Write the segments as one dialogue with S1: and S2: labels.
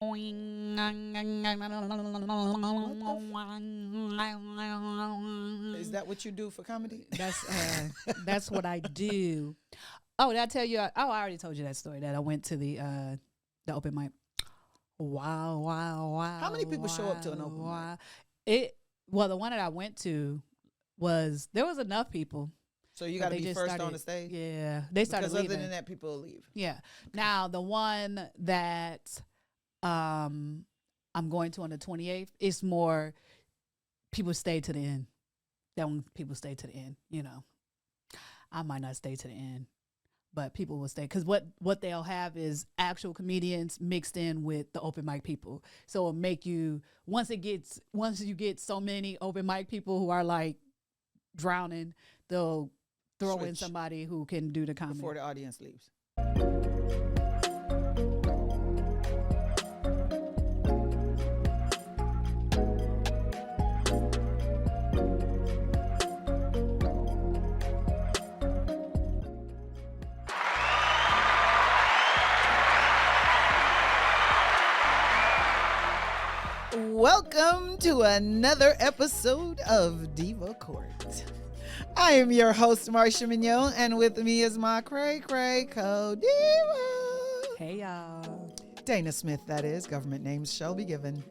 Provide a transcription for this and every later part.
S1: Is that what you do for comedy?
S2: That's what I do. Oh, did I tell you? I already told you that story that I went to the open mic. Wow.
S1: How many people show up to an open mic?
S2: The one that I went to there was enough people.
S1: So you got to be first on the stage?
S2: Yeah. They started leaving.
S1: Other than that, people will leave.
S2: Yeah. Okay. Now, the one that I'm going to on the 28th, it's more people stay to the end. That one, people stay to the end, you know. I might not stay to the end, but people will stay. Because what they'll have is actual comedians mixed in with the open mic people. So it'll make you, once you get so many open mic people who are like drowning, they'll throw in somebody who can do the comedy.
S1: Before the audience leaves. Welcome to another episode of Diva Court. I am your host, Marsha Mignon, and with me is my cray co-diva.
S2: Hey, y'all.
S1: Dana Smith, that is. Government names shall be given.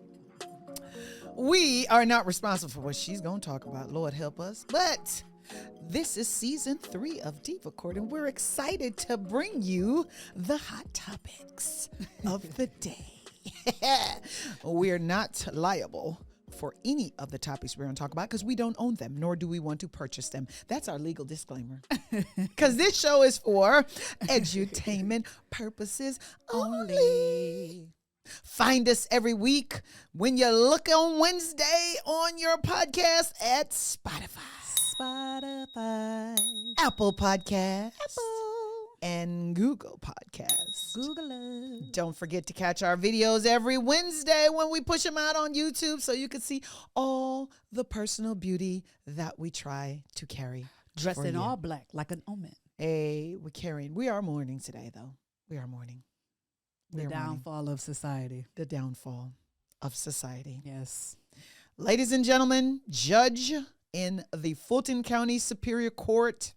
S1: We are not responsible for what she's going to talk about. Lord help us. But this is season 3 of Diva Court, and we're excited to bring you the hot topics of the day. We're not liable for any of the topics we're going to talk about because we don't own them, nor do we want to purchase them. That's our legal disclaimer. Because this show is for edutainment purposes only. Find us every week when you look on Wednesday on your podcast at Spotify, Apple Podcasts, and Google Podcasts.
S2: Google it.
S1: Don't forget to catch our videos every Wednesday when we push them out on YouTube so you can see all the personal beauty that we try to carry.
S2: Dressed in all black like an omen.
S1: Hey, we are mourning today, though. We are mourning.
S2: The downfall of society.
S1: The downfall of society.
S2: Yes.
S1: Ladies and gentlemen, judge in the Fulton County Superior Court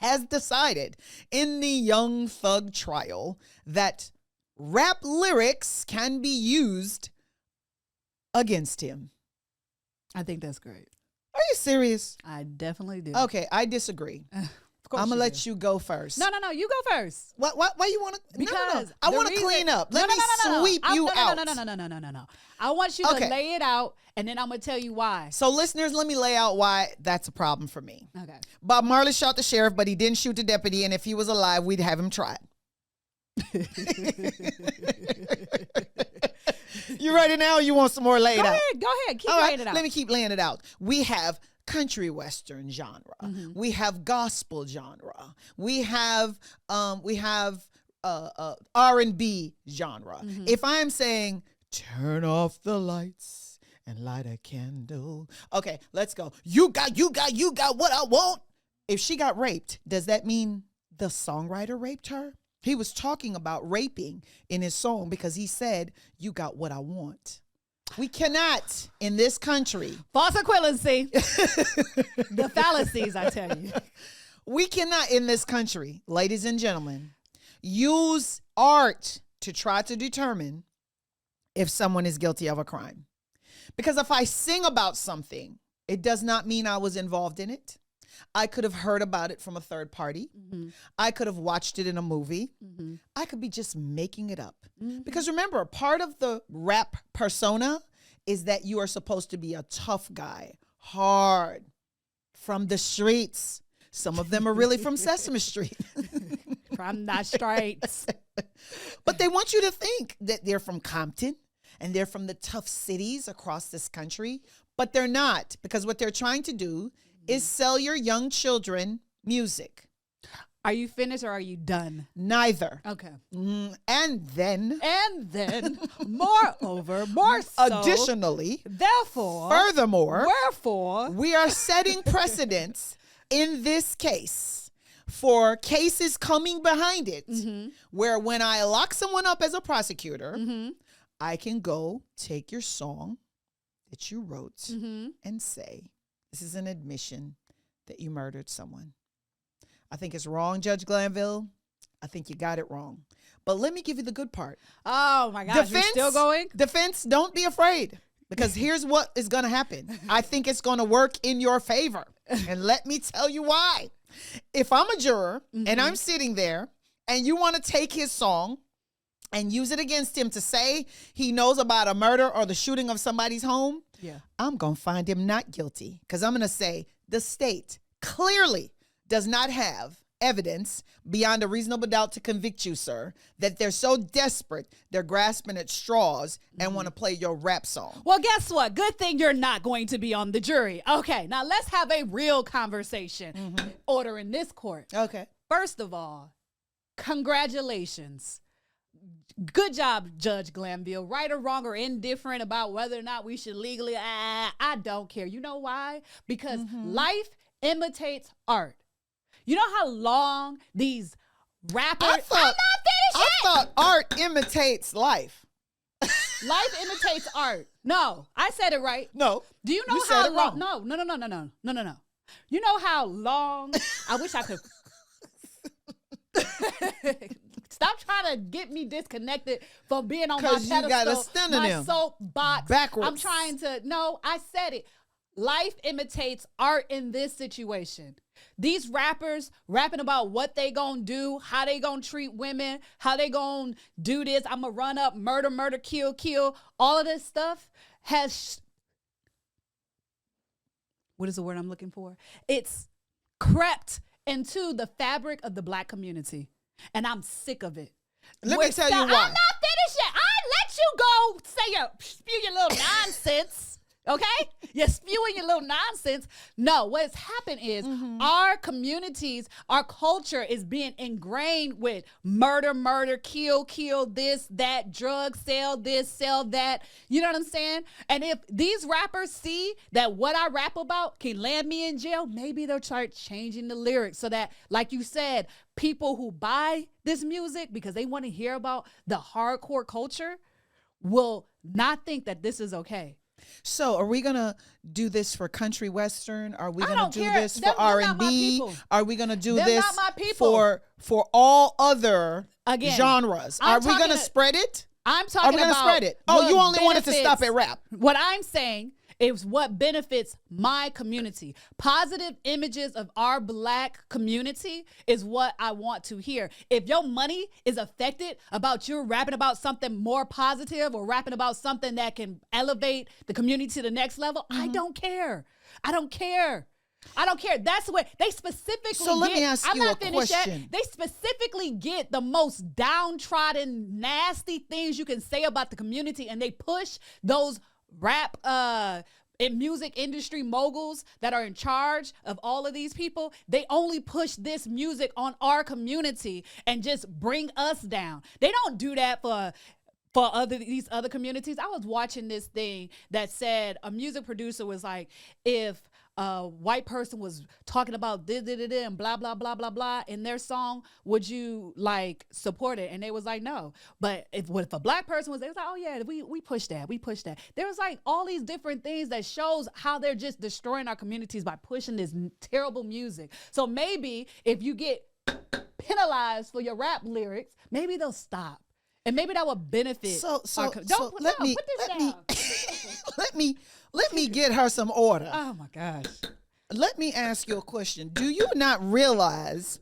S1: has decided in the Young Thug trial that rap lyrics can be used against him.
S2: I think that's great.
S1: Are you serious?
S2: I definitely do.
S1: Okay, I disagree. I'm going to let you go first.
S2: No, you go first.
S1: Why you want to?
S2: Because
S1: no. I want to clean up. Let me sweep you out.
S2: No. I want you to lay it out, and then I'm going to tell you why.
S1: So, listeners, let me lay out why that's a problem for me.
S2: Okay.
S1: Bob Marley shot the sheriff, but he didn't shoot the deputy, and if he was alive, we'd have him tried. You ready now? Or you want some more laid out?
S2: Go ahead. Keep laying it out.
S1: Let me keep laying it out. We have country western genre. Mm-hmm. We have gospel genre. We have R&B genre. Mm-hmm. If I'm saying turn off the lights and light a candle. Okay, let's go. You got what I want. If she got raped, does that mean the songwriter raped her? He was talking about raping in his song because he said, you got what I want. We cannot, in this country.
S2: False equivalency. The fallacies, I tell you.
S1: We cannot, in this country, ladies and gentlemen, use art to try to determine if someone is guilty of a crime. Because if I sing about something, it does not mean I was involved in it. I could have heard about it from a third party. Mm-hmm. I could have watched it in a movie. Mm-hmm. I could be just making it up. Mm-hmm. Because remember, part of the rap persona is that you are supposed to be a tough guy, hard, from the streets. Some of them are really from Sesame Street.
S2: From the streets.
S1: But they want you to think that they're from Compton and they're from the tough cities across this country. But they're not, because what they're trying to do is sell your young children music.
S2: Are you finished or are you done?
S1: Neither.
S2: Okay.
S1: And then,
S2: moreover, more so.
S1: Additionally.
S2: Therefore.
S1: Furthermore.
S2: Wherefore.
S1: We are setting precedents in this case for cases coming behind it, mm-hmm. where when I lock someone up as a prosecutor, mm-hmm. I can go take your song that you wrote
S2: Mm-hmm.
S1: and say, this is an admission that you murdered someone. I think it's wrong, Judge Glanville. I think you got it wrong. But let me give you the good part.
S2: Oh my gosh, you're still going?
S1: Defense, don't be afraid. Because here's what is going to happen. I think it's going to work in your favor. And let me tell you why. If I'm a juror and I'm sitting there and you want to take his song and use it against him to say he knows about a murder or the shooting of somebody's home, I'm going to find him not guilty. Because I'm going to say the state clearly does not have evidence beyond a reasonable doubt to convict you, sir, that they're so desperate they're grasping at straws and want to play your rap song.
S2: Well, guess what? Good thing you're not going to be on the jury. Okay, now let's have a real conversation. Order in this court.
S1: Okay.
S2: First of all, congratulations. Good job, Judge Glanville. Right or wrong or indifferent about whether or not we should legally, I don't care. You know why? Because life imitates art. You know how long these rappers... I'm not finished yet.
S1: I thought art imitates life.
S2: Life imitates art. No, I said it right.
S1: No.
S2: Do you know
S1: you
S2: how
S1: said it
S2: long?
S1: wrong.
S2: No. You know how long... I wish I could... Stop trying to get me disconnected from being on my pedestal.
S1: You got a synonym.
S2: My soapbox.
S1: Backwards.
S2: I'm trying to... No, I said it. Life imitates art in this situation. These rappers rapping about what they gonna do, how they gonna treat women, how they gonna do this. I'm gonna run up, murder, kill. All of this stuff has, what is the word I'm looking for? It's crept into the fabric of the Black community. And I'm sick of it.
S1: Let me tell you why.
S2: I'm not finished yet. I let you go spew your little nonsense. Okay? You're spewing your little nonsense. No, what's happened is our communities, our culture is being ingrained with murder, kill, this, that, drugs, sell this, sell that. You know what I'm saying? And if these rappers see that what I rap about can land me in jail, maybe they'll start changing the lyrics so that, like you said, people who buy this music because they want to hear about the hardcore culture will not think that this is okay.
S1: So are we going to do this for country western? Are we going to do
S2: care.
S1: this for R&B? Are we going to do this for all other genres? Are we going to spread it?
S2: I'm talking about.
S1: Are we going to spread it? Oh, you only wanted to stop at rap.
S2: What I'm saying is what benefits my community. Positive images of our Black community is what I want to hear. If your money is affected about you rapping about something more positive or rapping about something that can elevate the community to the next level, I don't care. I don't care. That's what they specifically
S1: So let me ask you a question.
S2: They specifically get the most downtrodden, nasty things you can say about the community, and they push those rap and music industry moguls that are in charge of all of these people. They only push this music on our community and just bring us down. They don't do that for these other communities. I was watching this thing that said a music producer was like, if a white person was talking about this, and blah, blah, blah, blah, blah in their song, would you like support it? And they was like, no. But if a Black person was, they was like, oh yeah, we push that. There was like all these different things that shows how they're just destroying our communities by pushing this terrible music. So maybe if you get penalized for your rap lyrics, maybe they'll stop. And maybe that will benefit.
S1: Let me get her some order.
S2: Oh my gosh.
S1: Let me ask you a question. Do you not realize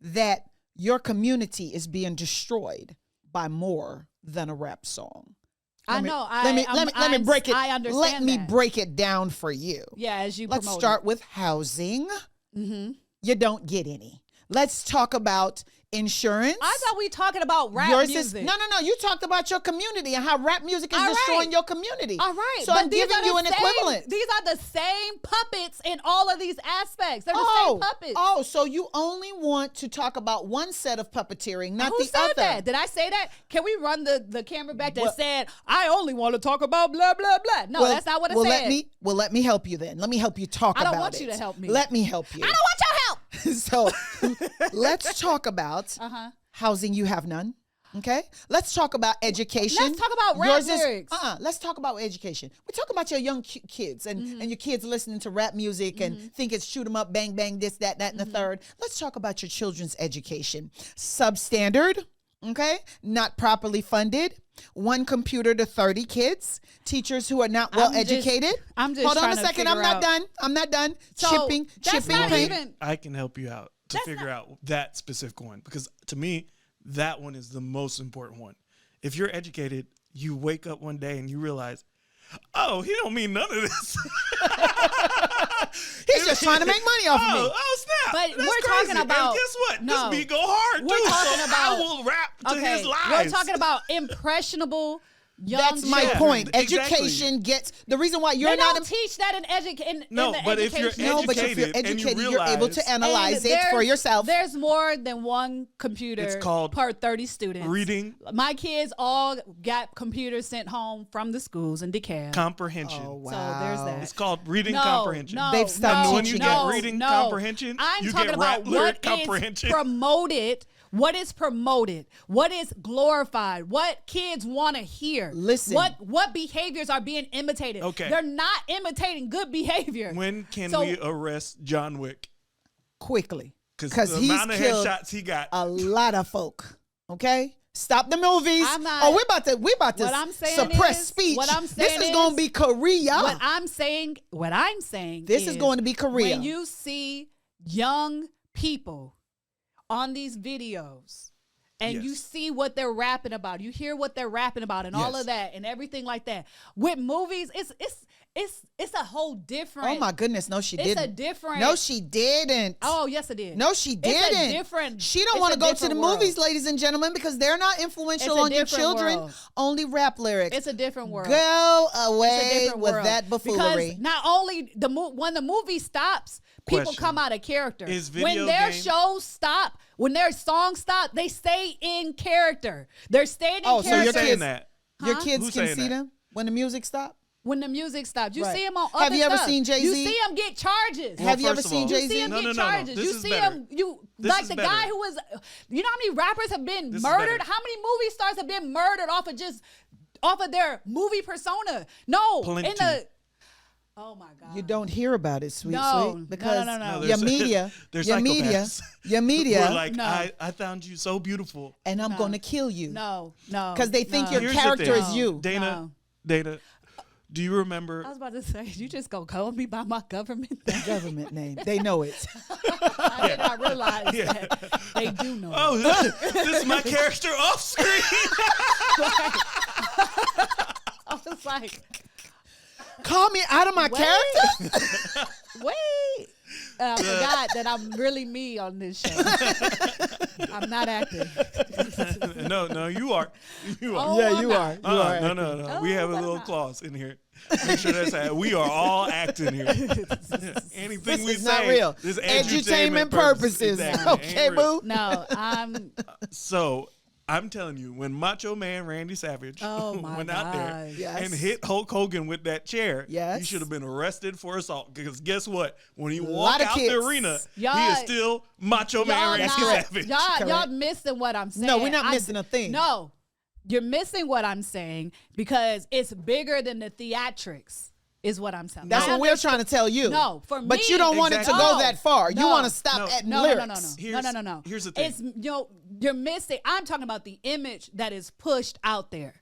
S1: that your community is being destroyed by more than a rap song? Let me break it.
S2: I understand.
S1: Let me break it down for you.
S2: Yeah, as you
S1: Let's start with housing. You don't get any. Let's talk about insurance.
S2: I thought we were talking about rap music.
S1: No. You talked about your community and how rap music is destroying your community.
S2: All right.
S1: So I'm giving you an equivalent.
S2: These are the same puppets in all of these aspects. They're the same puppets.
S1: Oh, so you only want to talk about one set of puppeteering, not
S2: Who
S1: the
S2: said
S1: other.
S2: That? Did I say that? Can we run the camera back that said, I only want to talk about blah, blah, blah. No, that's not what it said.
S1: Let me help you then. Let me help you talk about it.
S2: I don't want you to help me.
S1: Let me help you.
S2: I don't want your help.
S1: So let's talk about housing. You have none. Okay, let's talk about education.
S2: Let's talk about rap lyrics.
S1: Let's talk about education. We're talking about your young kids and your kids listening to rap music and think it's shoot 'em up, bang, bang, this, that, and the third. Let's talk about your children's education. Substandard, okay, not properly funded. 1 computer to 30 kids. Teachers who are not well educated.
S2: I'm just
S1: hold on a
S2: trying to
S1: second. I'm not done. I'm not done.
S2: So,
S1: chipping
S2: that's not
S1: paint.
S2: even-
S3: I can help you out to figure out that specific one, because to me, that one is the most important one. If you're educated, you wake up one day and you realize, oh, he don't mean none of this.
S1: He's just trying to make money off of me.
S3: Oh, snap.
S2: But
S3: That's
S2: we're
S3: crazy.
S2: talking about-
S3: And guess what?
S2: No.
S3: This beat go hard,
S2: We're
S3: too.
S2: talking
S3: So
S2: about-
S3: I will rap to his lies.
S2: We're talking about impressionable young
S1: That's my
S2: children.
S1: point.
S3: Exactly.
S1: Education gets the reason why you're
S2: They
S1: not
S2: don't teach that in education.
S3: No, but if you're
S1: No, but if you're
S3: educated and you
S1: educated, you're able to
S3: realize-
S1: analyze it for yourself.
S2: There's more than one computer
S3: It's called
S2: per 30 students.
S3: reading
S2: My kids all got computers sent home from the schools in DeKalb.
S3: comprehension.
S1: Oh, wow.
S2: So there's that.
S3: It's called reading
S2: No,
S3: comprehension.
S2: no,
S1: They've stopped
S2: no,
S3: when you
S1: teaching
S3: get
S1: us.
S3: reading
S2: no.
S3: comprehension,
S2: I'm
S3: you
S2: talking
S3: get
S2: about
S3: rap lyric
S2: what
S3: comprehension.
S2: is promoted, what is promoted, what is glorified, what kids want to hear.
S1: Listen.
S2: What behaviors are being imitated.
S3: Okay.
S2: They're not imitating good behavior.
S3: When can
S2: So-
S3: we arrest John Wick?
S1: Quickly.
S3: Because the
S1: he's
S3: amount of
S1: killed
S3: headshots he got.
S1: a lot of folk. Okay? Stop the movies.
S2: I'm not-
S1: oh, we about to
S2: What I'm saying
S1: suppress
S2: is-
S1: speech.
S2: what I'm
S1: this
S2: saying
S1: is going to
S2: is-
S1: be Korea.
S2: What I'm saying
S1: This is going to be Korea.
S2: When you see young people on these videos and you
S3: Yes.
S2: see what they're rapping about, you hear what they're rapping about and all
S3: Yes.
S2: of that and everything like that. With movies, it's a whole different.
S1: Oh my goodness, no, she
S2: It's
S1: didn't.
S2: a different.
S1: No, she didn't.
S2: Oh yes, it did.
S1: No, she
S2: It's a
S1: didn't.
S2: different.
S1: She don't
S2: it's
S1: want
S2: a
S1: to go to the
S2: different world.
S1: movies, ladies and gentlemen, because they're not influential
S2: It's a
S1: on your
S2: different
S1: children.
S2: world.
S1: Only rap lyrics.
S2: It's a different world.
S1: Go
S2: It's a
S1: away
S2: different
S1: with
S2: world.
S1: that buffoonery.
S2: Because not only when the movie stops, people
S3: Question.
S2: come out of character.
S3: Is
S2: When
S3: video
S2: their
S3: game-
S2: shows stop, when their songs stop, they stay in character. They're staying in
S1: Oh, so
S2: character.
S1: your
S3: saying
S1: kids,
S3: that?
S1: your
S2: Huh?
S1: kids
S3: Who's
S1: can
S3: saying
S1: see
S3: that?
S1: them when the music stops.
S2: When the music stops, you
S1: Right.
S2: see them on
S1: Have
S2: other
S1: you ever
S2: stuff.
S1: seen Jay-Z?
S2: You see them get charges.
S1: Have you ever
S3: first of
S1: seen
S3: all-
S1: Jay-Z?
S2: You see him
S3: No,
S2: get
S3: no, no, no.
S2: charges.
S3: This
S2: You
S3: is
S2: see
S3: better.
S2: him.
S3: This
S2: Like
S3: is
S2: the
S3: better.
S2: guy who was. You know how many rappers have been
S3: This is
S2: murdered?
S3: better.
S2: How many movie stars have been murdered off of their movie persona? No,
S3: Plenty.
S2: in the. Oh my God.
S1: You don't hear about it, sweet,
S2: No,
S1: sweet, because
S2: no. No,
S1: your
S3: there's-
S1: media,
S3: there's
S1: your media,
S3: psychopaths.
S1: your
S3: We're
S1: media,
S3: like,
S2: No.
S3: I found you so beautiful.
S1: and I'm
S2: No.
S1: going to kill you.
S2: No.
S1: Because they think
S2: no.
S1: your
S3: Here's the
S1: character
S3: thing.
S1: is you.
S3: Dana, do you remember?
S2: I was about to say, you just gonna call me by my government name.
S1: Government name. They know it.
S2: I did not realize
S3: Yeah.
S2: that they do know.
S3: Oh, this is my character off screen.
S2: I was like,
S1: Call me out of my
S2: Wait.
S1: character?
S2: wait. And I forgot that I'm really me on this show. I'm not acting.
S3: No, you are. You are.
S2: Oh,
S1: Yeah,
S2: I'm
S1: you
S2: not.
S1: are. You are.
S3: No. We
S2: Oh,
S3: have a
S2: but
S3: little
S2: I'm not.
S3: clause in here. Make sure that's how we are all acting here. Anything
S1: This
S3: we
S1: is
S3: say
S1: not real.
S3: is
S1: Entertainment purposes.
S3: Exactly.
S1: Okay,
S3: Ain't real.
S1: boo?
S2: No, I'm.
S3: So I'm telling you, when Macho Man Randy Savage
S2: Oh, my
S3: went out there
S2: God.
S1: Yes.
S3: and hit Hulk Hogan with that chair,
S1: Yes.
S3: he should have been arrested for assault. Because guess what? When he
S1: Lot
S3: walked
S1: of
S3: out
S1: kids.
S3: the arena, he
S2: Y'all-
S3: is still Macho Man
S2: Y'all
S3: Randy
S2: not,
S3: Savage.
S2: y'all
S1: Correct.
S2: missing what I'm saying.
S1: No, we're not missing a thing.
S2: No, you're missing what I'm saying because it's bigger than the theatrics. Is what I'm saying.
S1: That's what we're trying to tell you.
S2: No, for
S1: But
S2: me-
S1: you don't want it to
S3: Exactly.
S1: go
S2: No,
S1: that far. You
S2: no,
S1: want to stop
S3: no,
S1: at
S2: No,
S1: lyrics.
S2: no.
S3: Here's the thing.
S2: It's you're missing. I'm talking about the image that is pushed out there.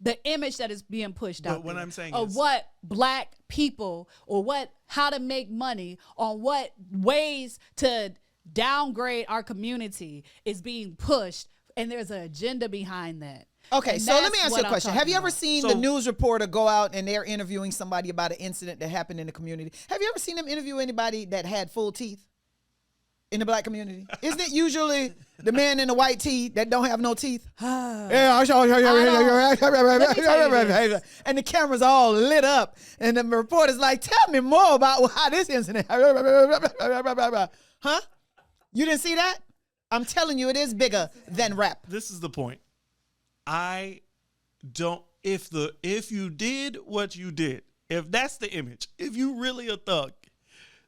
S2: The image that is being pushed
S3: But
S2: out
S3: what
S2: there
S3: I'm saying
S2: of
S3: is-
S2: what black people or how to make money on what ways to downgrade our community is being pushed, and there's an agenda behind that.
S1: Okay,
S2: And
S1: so let
S2: that's
S1: me ask
S2: what
S1: you a
S2: I'm
S1: question. Have
S2: talking
S1: you ever
S2: about.
S1: seen
S3: So-
S1: the news reporter go out and they're interviewing somebody about an incident that happened in the community? Have you ever seen them interview anybody that had full teeth in the black community? Isn't it usually the man in the white tee that don't have no teeth? Yeah, I'll show you.
S2: Let me tell you this.
S1: And the camera's all lit up, and the reporter's like, "Tell me more about how this incident." Huh? You didn't see that? I'm telling you, it is bigger than rap.
S3: This is the point. I don't. If you did what you did, if that's the image, if you really a thug,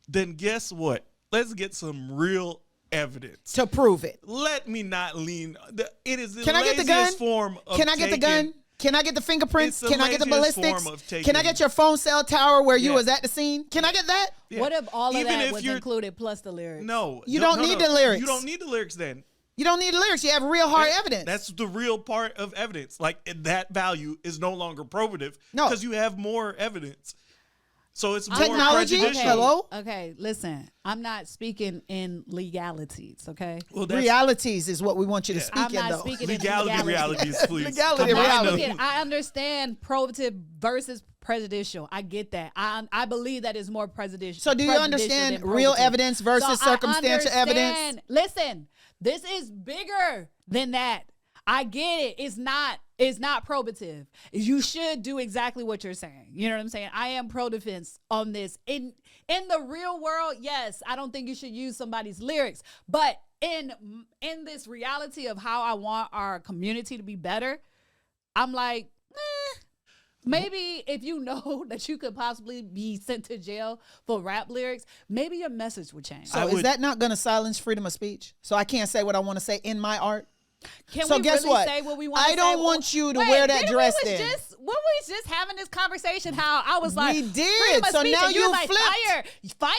S3: then guess what? Let's get some real evidence
S1: to prove it.
S3: Let me not lean. It is the
S1: Can I get the
S3: laziest
S1: gun?
S3: form of
S1: Can I get the
S3: taking-
S1: gun? Can I get the fingerprints?
S3: It's the
S1: Can I get the
S3: laziest
S1: ballistics?
S3: form of taking-
S1: Can I get your phone cell tower where you
S3: Yeah.
S1: was at the scene? Can I get that?
S3: Yeah.
S2: What if all of
S3: Even
S2: that
S3: if
S2: was
S3: you're-
S2: included plus the lyrics?
S3: No,
S1: You don't need the lyrics.
S3: You don't need the lyrics then.
S1: You don't need the lyrics. You have real hard evidence.
S3: That's the real part of evidence. Like that value is no longer probative
S1: No.
S3: because you have more evidence. So it's more
S1: Technology?
S3: prejudicial.
S1: Hello?
S2: Okay, listen. I'm not speaking in legalities, okay?
S3: Well, that's
S1: realities is what we want you to
S3: Yeah.
S1: speak
S2: I'm
S1: in,
S2: not
S1: though.
S2: speaking
S3: legality,
S2: in
S3: realities, please.
S1: Legality,
S2: I'm not
S1: reality.
S2: speaking- I understand probative versus prejudicial. I get that. I believe that is more prejudicial.
S1: So do you understand real evidence versus circumstantial evidence?
S2: Listen, this is bigger than that. I get it. It's not probative. You should do exactly what you're saying. You know what I'm saying? I am pro defense on this. In the real world, yes, I don't think you should use somebody's lyrics. But in this reality of how I want our community to be better, I'm like, maybe if you know that you could possibly be sent to jail for rap lyrics, maybe your message would change.
S1: So is that not going to silence freedom of speech? So I can't say what I want to say in my art?
S2: Can
S1: So
S2: we
S1: guess
S2: really
S1: what?
S2: say what we want to say?
S1: I don't want you to
S2: Wait,
S1: wear that
S2: didn't
S1: dress
S2: we
S1: then.
S2: when we was just having this conversation, how I was like,
S1: We did.
S2: freedom of
S1: So
S2: speech,
S1: now
S2: and you
S1: you
S2: was like,
S1: flipped.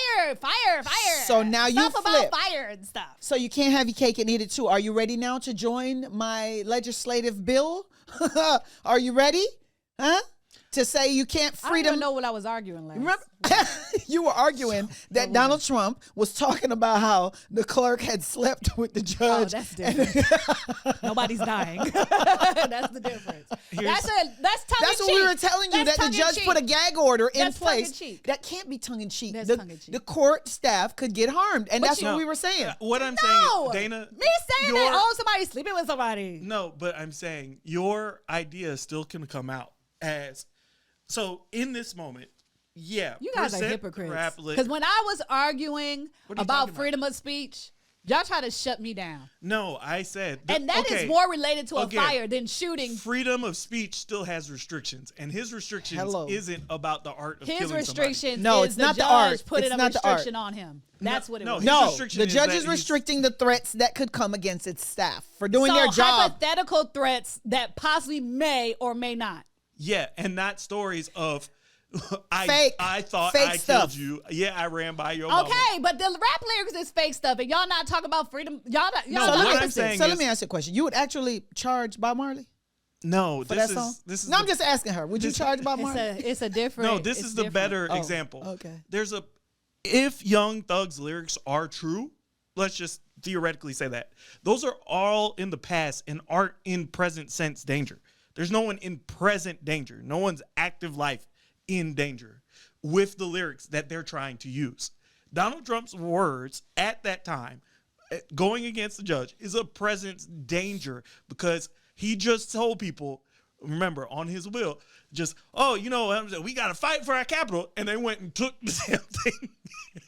S2: fire.
S1: So now you
S2: stuff about
S1: flipped.
S2: fire and stuff.
S1: So you can't have your cake and eat it too. Are you ready now to join my legislative bill? Are you ready? Huh? To say you can't
S2: I don't
S1: freedom.
S2: even know what I was arguing last.
S1: Remember, you were arguing that Donald Trump was talking about how the clerk had slept with the
S2: Oh,
S1: judge.
S2: that's different. Nobody's dying. That's the difference. That's tongue
S1: That's
S2: in
S1: what we
S2: cheek.
S1: were telling you,
S2: That's
S1: that the judge
S2: tongue-in-cheek.
S1: put a gag order in
S2: That's
S1: place.
S2: tongue-in-cheek.
S1: That can't be tongue in cheek.
S2: That's
S1: The,
S2: tongue-in-cheek.
S1: the court staff could get harmed, and that's
S3: No.
S1: what we were saying.
S3: What I'm
S2: No,
S3: saying, Dana,
S2: me saying that, oh, somebody's sleeping with somebody.
S3: no, but I'm saying your idea still can come out as. So in this moment, yeah,
S2: You guys are
S3: percent
S2: hypocrites.
S3: rap lit-
S2: Because when I was arguing
S3: What are you
S2: about
S3: talking about?
S2: freedom of speech, y'all try to shut me down.
S3: No, I said,
S2: And that is
S3: okay,
S2: more related to a
S3: again,
S2: fire than shooting.
S3: freedom of speech still has restrictions, and his restrictions
S1: Hello.
S3: isn't about the art of
S2: His
S3: killing
S2: restriction
S1: No,
S2: is
S1: it's
S2: the
S1: not the
S2: judge
S1: art.
S2: putting
S1: It's
S2: a
S1: not the art.
S2: restriction on him. That's what it
S3: no,
S2: was.
S3: his
S1: No,
S3: restriction
S1: the
S3: is
S1: judge
S3: that
S1: is
S3: he's-
S1: restricting the threats that could come against its staff for doing
S2: So
S1: their job.
S2: hypothetical threats that possibly may or may not.
S3: Yeah, and not stories of
S1: Fake.
S3: I thought
S1: Fake
S3: I
S1: stuff.
S3: killed you. Yeah, I ran by your mama.
S2: Okay, but the rap lyrics is fake stuff, and y'all not talking about freedom. Y'all not.
S3: No,
S2: Y'all
S1: So,
S3: what
S2: not
S3: I'm
S2: opposite.
S3: saying
S1: so
S3: is-
S1: let me ask you a question. You would actually charge Bob Marley
S3: No,
S1: for
S3: this
S1: that song?
S3: is
S1: No,
S3: the-
S1: I'm just asking her. Would you
S3: this-
S1: charge Bob
S2: It's
S1: Marley?
S2: it's a different.
S3: No, this
S2: it's
S3: is the
S2: different.
S3: better
S1: Oh,
S3: example.
S1: okay.
S3: There's a if Young Thug's lyrics are true, let's just theoretically say that. Those are all in the past and aren't in present sense danger. There's no one in present danger. No one's active life in danger with the lyrics that they're trying to use. Donald Trump's words at that time going against the judge is a present danger because he just told people, remember, on his will, just, oh, you know, we got to fight for our capital. And they went and took the damn thing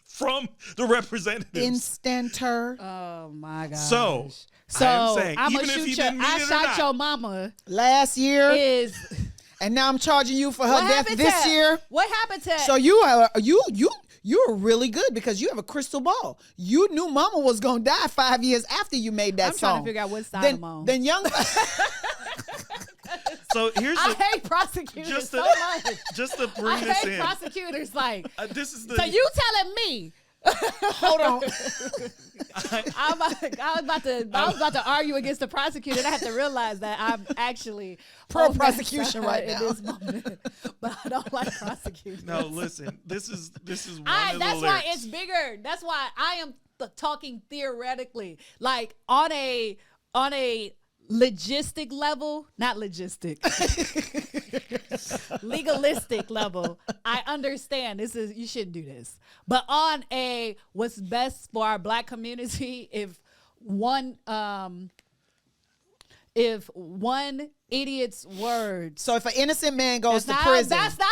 S3: from the representatives.
S1: Instanter.
S2: Oh my god.
S3: So,
S2: So
S3: I am saying,
S2: I'm
S3: even
S2: gonna
S3: if he
S2: shoot your.
S3: didn't mean
S2: I
S3: it or
S2: shot
S3: not,
S2: your mama.
S1: Last year,
S2: Is
S1: and now I'm charging you for her
S2: what
S1: death
S2: happened
S1: this
S2: to
S1: year.
S2: What happened to?
S1: So you are you're really good because you have a crystal ball. You knew Mama was gonna die 5 years after you made that
S2: I'm
S1: song.
S2: trying to figure out what side
S1: then,
S2: I'm on.
S1: Then Young.
S3: so here's
S2: I
S3: the,
S2: hate prosecutors
S3: just
S2: so
S3: to,
S2: much.
S3: just to
S2: I
S3: bring this
S2: hate
S3: in.
S2: prosecutors. Like,
S3: This is the
S2: so you telling me?
S1: Hold on.
S2: I was about to argue against the prosecutor. And I had to realize that I'm actually
S1: Pro
S2: on that
S1: prosecution
S2: side
S1: right
S2: in
S1: now.
S2: this moment. But I don't like prosecutors.
S3: No, listen. This is one of the
S2: That's why
S3: lyrics.
S2: it's bigger. That's why I am talking theoretically, like on a logistic level, not logistic, legalistic level. I understand you shouldn't do this, but on a what's best for our Black community, if one idiot's words.
S1: So if an innocent man goes to
S2: That's
S1: prison,
S2: That's not.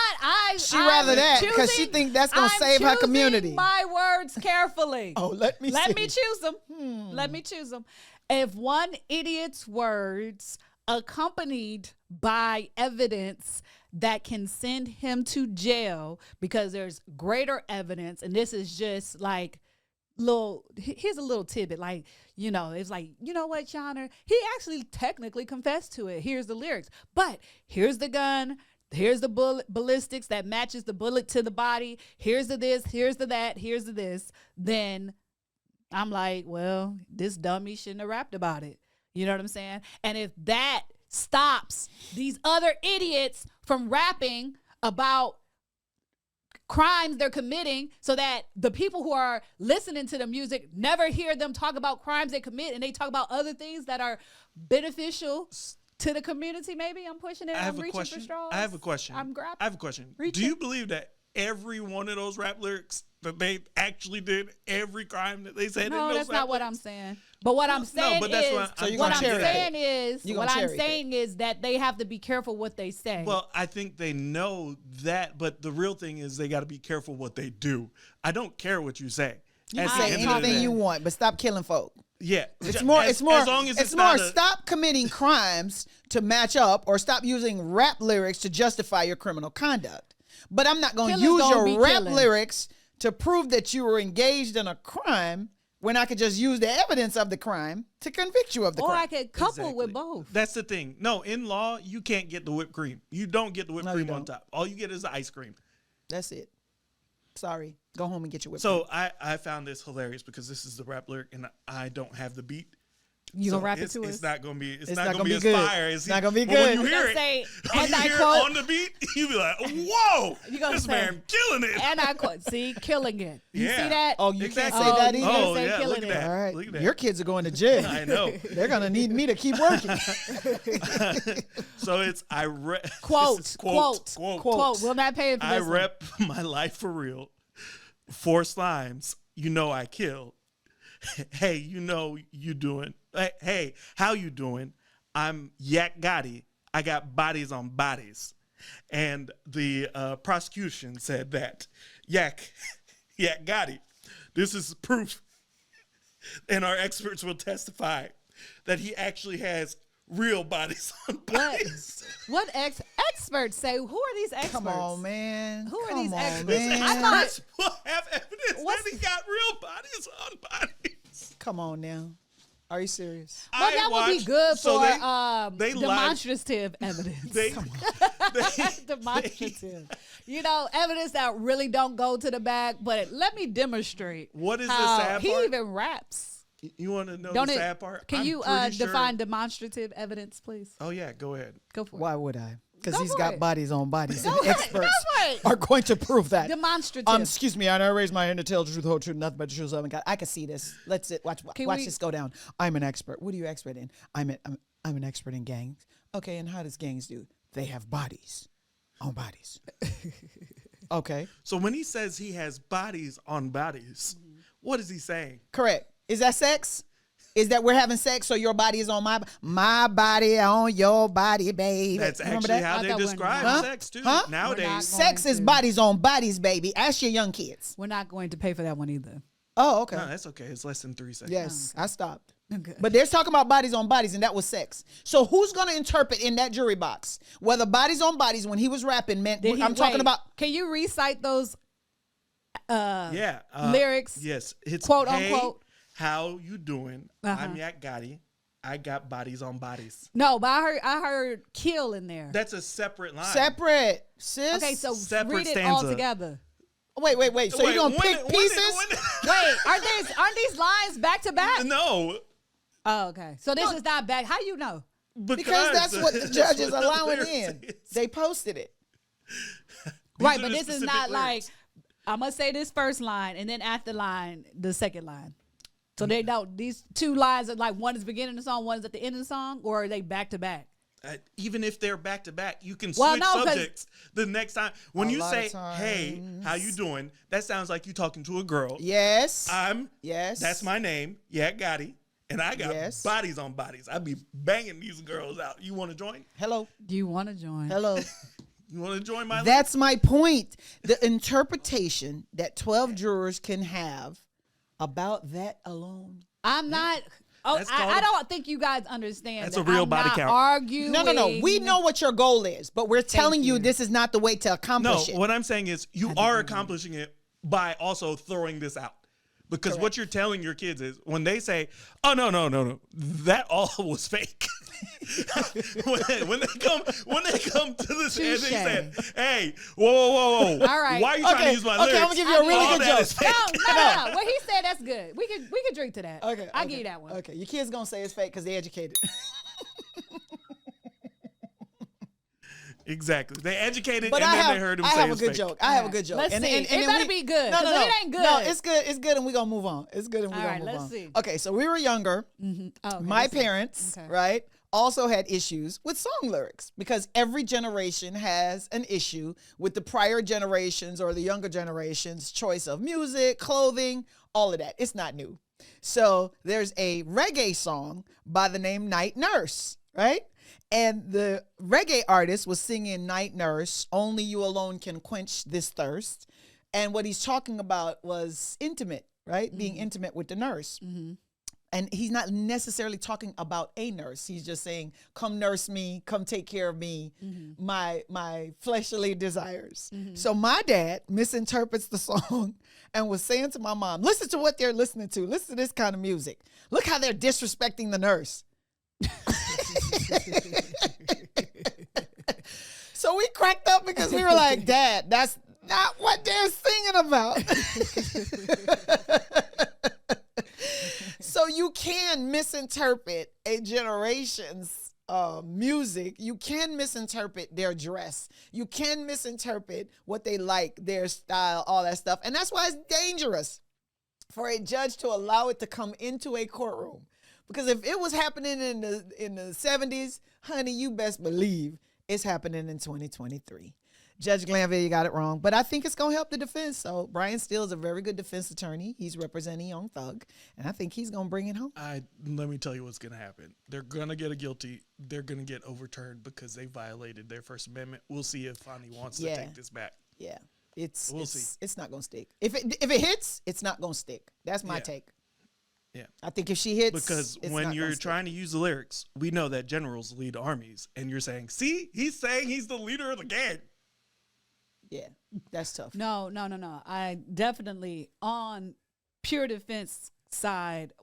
S1: She rather that, 'cause she
S2: choosing-
S1: think that's gonna
S2: I'm
S1: save her
S2: choosing
S1: community.
S2: My words carefully.
S1: oh, let me
S2: Let
S1: see.
S2: me choose them. Let me choose them. If one idiot's words accompanied by evidence that can send him to jail because there's greater evidence, and this is just like here's a little tidbit. Like, it's like, you know what, Yonder? He actually technically confessed to it. Here's the lyrics. But here's the gun. Here's the ballistics that matches the bullet to the body. Here's the this. Here's the that. Here's the this. Then I'm like, well, this dummy shouldn't have rapped about it. You know what I'm saying? And if that stops these other idiots from rapping about crimes they're committing, so that the people who are listening to the music never hear them talk about crimes they commit, and they talk about other things that are beneficial to the community, maybe I'm pushing it. I'm reaching for straws.
S3: I have a question.
S2: I'm grabbing.
S3: I have a question.
S2: Reaching.
S3: Do you believe that every one of those rap lyrics that they actually did every crime that they said in those
S2: No, that's
S3: rap
S2: not what
S3: lyrics?
S2: I'm saying. But what I'm saying
S3: but that's
S2: is,
S3: what
S2: I'm saying is that they have to be careful what they say.
S3: Well, I think they know that, but the real thing is they got to be careful what they do. I don't care what you say.
S1: You can say anything you want, but stop killing folk.
S3: Yeah,
S1: It's more.
S3: as long as
S1: it's
S3: not
S1: more.
S3: a-
S1: Stop committing crimes to match up, or stop using rap lyrics to justify your criminal conduct. But I'm not going to
S2: Killers
S1: use
S2: gonna be
S1: your rap
S2: killing.
S1: lyrics to prove that you were engaged in a crime when I could just use the evidence of the crime to convict you of the
S2: or
S1: crime.
S2: I could couple
S3: Exactly.
S2: with both.
S3: That's the thing. No, in law, you can't get the whipped cream. You don't get the whipped
S1: No, you
S3: cream on
S1: don't.
S3: top. All you get is the ice cream.
S1: That's it. Sorry. Go home and get your whipped
S3: So
S1: cream.
S3: I found this hilarious because this is the rap lyric and I don't have the beat.
S2: You
S3: So
S2: gonna rap it
S3: it's,
S2: to us?
S3: it's not gonna be. It's,
S1: It's
S3: not
S1: not
S3: gonna
S1: gonna
S3: be
S1: be
S3: as
S1: good.
S3: fire as
S1: It's not gonna be
S3: but when
S1: good.
S3: you hear
S2: You're
S3: it,
S2: gonna say,
S3: when
S2: and
S3: you
S2: I
S3: hear it
S2: quote-
S3: on the beat, you be like, "Whoa,
S2: You gonna
S3: this
S2: say-
S3: man killing it!"
S2: And I quote, see, killing it. You
S3: Yeah.
S2: see that?
S1: Oh, you
S3: Exactly.
S1: can't say that
S2: you
S1: either.
S2: can't
S3: Oh
S2: say
S3: yeah,
S2: killing
S3: look at
S2: it.
S3: that.
S1: All right.
S3: Look at that.
S1: Your kids are going to jail.
S3: I know.
S1: They're going to need me to keep working.
S3: So it's
S2: Quote,
S3: this is
S2: quote. Will not pay for
S3: I
S2: this one.
S3: rep my life for real. 4 slimes, you know I kill. Hey, you know you doing. Hey, how you doing? I'm Yak Gotti. I got bodies on bodies. And the prosecution said that Yak Gotti. This is proof. And our experts will testify that he actually has real bodies on bodies.
S2: What experts say? Who are these experts?
S1: Come on, man.
S2: Who are
S1: Come
S2: these
S1: on,
S2: experts?
S1: man.
S2: I thought-
S3: Experts will have evidence
S2: What's-
S3: that he got real bodies on bodies.
S1: Come on now. Are you serious?
S2: Well, that would be good
S3: so
S2: for
S3: they lied.
S2: demonstrative evidence.
S3: They,
S2: Demonstrative. Evidence that really don't go to the back, but let me demonstrate.
S3: What is the
S2: how
S3: sad
S2: he
S3: part?
S2: even raps.
S3: You want to know
S2: Don't
S3: the
S2: it?
S3: sad part?
S2: Can
S3: I'm
S2: you
S3: pretty sure-
S2: define demonstrative evidence, please?
S3: Oh yeah, go ahead.
S2: Go for
S1: Why would I? Because
S2: Go
S1: he's
S2: for
S1: got
S2: it.
S1: bodies on bodies. And
S2: Go for it.
S1: experts
S2: Go for it.
S1: are going to prove that.
S2: Demonstrative.
S1: Excuse me, I never raised my hand to tell the truth, the whole truth, nothing but the truth. So I can see this. Let's sit. Watch
S2: we-
S1: this go down. I'm an expert. What are you expert in? I'm an expert in gangs. Okay, and how does gangs do? They have bodies on bodies. Okay,
S3: So when he says he has bodies on bodies, what is he saying?
S1: correct. Is that sex? Is that we're having sex? So your body is on my body on your body, baby.
S3: That's
S1: Remember
S3: actually
S1: that?
S3: how
S2: I
S3: they
S2: thought we're
S3: describe
S1: not-
S3: sex too.
S1: Huh?
S3: Nowadays,
S2: We're not
S1: Sex is
S2: to.
S1: bodies on bodies, baby. Ask your young kids.
S2: We're not going to pay for that one either.
S1: Oh, okay.
S3: no, that's okay. It's less than 3 seconds.
S1: Yes, I stopped.
S2: Okay.
S1: But they're talking about bodies on bodies, and that was sex. So who's going to interpret in that jury box whether bodies on bodies when he was rapping meant?
S2: Did he-
S1: I'm talking
S2: wait,
S1: about.
S2: Can you recite those?
S3: Yeah.
S2: Lyrics,
S3: Yes. It's
S2: quote,
S3: hey,
S2: unquote.
S3: how you doing?
S2: Uh-huh.
S3: I'm Yak Gotti. I got bodies on bodies.
S2: No, but I heard kill in there.
S3: That's a separate line.
S1: Separate, sis.
S2: Okay, so
S3: Separate
S2: read it all
S3: stanza.
S2: together.
S1: Wait. So
S3: Wait,
S1: you're gonna
S3: when
S1: pick
S3: it-
S1: pieces?
S3: when it-
S2: Wait, aren't these lines back to back?
S3: No.
S2: Oh, okay. So this is not back. How you know?
S1: Because that's what the
S3: that's
S1: judge is
S3: what the
S1: allowing
S3: lyrics
S1: in.
S3: is.
S1: They posted it.
S2: Right,
S3: are
S2: but
S3: the
S2: this is
S3: specific
S2: not
S3: lyrics.
S2: like I'm gonna say this first line and then after line the second line. So they don't. These two lines are like one is beginning of the song, one is at the end of the song, or are they back to back?
S3: Even if they're back to back, you can
S2: Well,
S3: switch
S2: no, 'cause-
S3: subjects the next time. When
S1: A
S3: you
S1: lot
S3: say,
S1: of
S3: "Hey, how you
S1: times.
S3: doing?" That sounds like you talking to a girl.
S1: Yes.
S3: Yes. That's my name. Yeah, Gotti. And I got
S1: Yes.
S3: bodies on bodies. I be banging these girls out. You want to join?
S1: Hello.
S2: Do you want to join?
S1: Hello.
S3: You want to join my?
S1: That's my point. The interpretation that 12 jurors can have about that alone.
S2: I'm not. Oh,
S3: That's called
S2: I
S3: a-
S2: don't think you guys understand.
S3: That's
S2: that
S3: a real
S2: I'm
S3: body
S2: not
S3: count.
S2: Arguing.
S1: No. We know what your goal is, but we're telling you
S2: you.
S1: this is not the way to
S3: No,
S1: accomplish it.
S3: what I'm saying is you are accomplishing it by also throwing this out. Because
S1: Correct.
S3: what you're telling your kids is when they say, "Oh no, that all was fake." when they come to this and they said, "Hey, whoa.
S2: All right.
S3: Why are you trying to use my lyrics?"
S1: I'm gonna give you a really
S3: All
S1: good
S3: that
S1: joke.
S3: is fake.
S2: No. What he said, that's good. We could drink to that.
S1: Okay,
S2: I give you that one.
S1: Okay, your kids gonna say it's fake because they educated.
S3: Exactly. They educated
S1: But
S3: and
S1: I
S3: then
S1: have,
S3: they heard him
S1: I
S3: say
S1: have a
S3: it's
S1: good
S3: fake.
S1: joke. I have a good joke.
S2: Let's see. It
S1: then
S2: better be good, 'cause if it ain't
S1: No,
S2: good-
S1: it's good. It's good, and we're gonna move on. It's good, and we're
S2: All
S1: gonna
S2: right,
S1: move
S2: let's
S1: on.
S2: see.
S1: Okay, so we were younger.
S2: Oh, okay,
S1: My
S2: let's see.
S1: parents,
S2: Okay.
S1: right, also had issues with song lyrics because every generation has an issue with the prior generations or the younger generation's choice of music, clothing, all of that. It's not new. So there's a reggae song by the name Night Nurse, right? And the reggae artist was singing Night Nurse, only you alone can quench this thirst. And what he's talking about was intimate, right? Being intimate with the nurse. And he's not necessarily talking about a nurse. He's just saying, come nurse me, come take care of me, my fleshly desires. So my dad misinterprets the song and was saying to my mom, listen to what they're listening to. Listen to this kind of music. Look how they're disrespecting the nurse. So we cracked up because we were like, Dad, that's not what they're singing about. So you can misinterpret a generation's music. You can misinterpret their dress. You can misinterpret what they like, their style, all that stuff. And that's why it's dangerous for a judge to allow it to come into a courtroom. Because if it was happening in the 70s, honey, you best believe it's happening in 2023. Judge Glanville, you got it wrong. But I think it's going to help the defense. So Brian Steele is a very good defense attorney. He's representing Young Thug. And I think he's going to bring it home.
S3: Let me tell you what's going to happen. They're going to get a guilty. They're going to get overturned because they violated their First Amendment. We'll see if Fonnie wants to take this back.
S1: Yeah.
S3: We'll see.
S1: It's not going to stick. If it hits, it's not going to stick. That's my take.
S3: Yeah.
S1: I think if she hits,
S3: because
S1: it's
S3: when
S1: not
S3: you're
S1: gonna stick.
S3: trying to use the lyrics, we know that generals lead armies, and you're saying, see, he's saying he's the leader of the gang.
S1: Yeah, that's tough.
S2: No. I definitely, on pure defense side,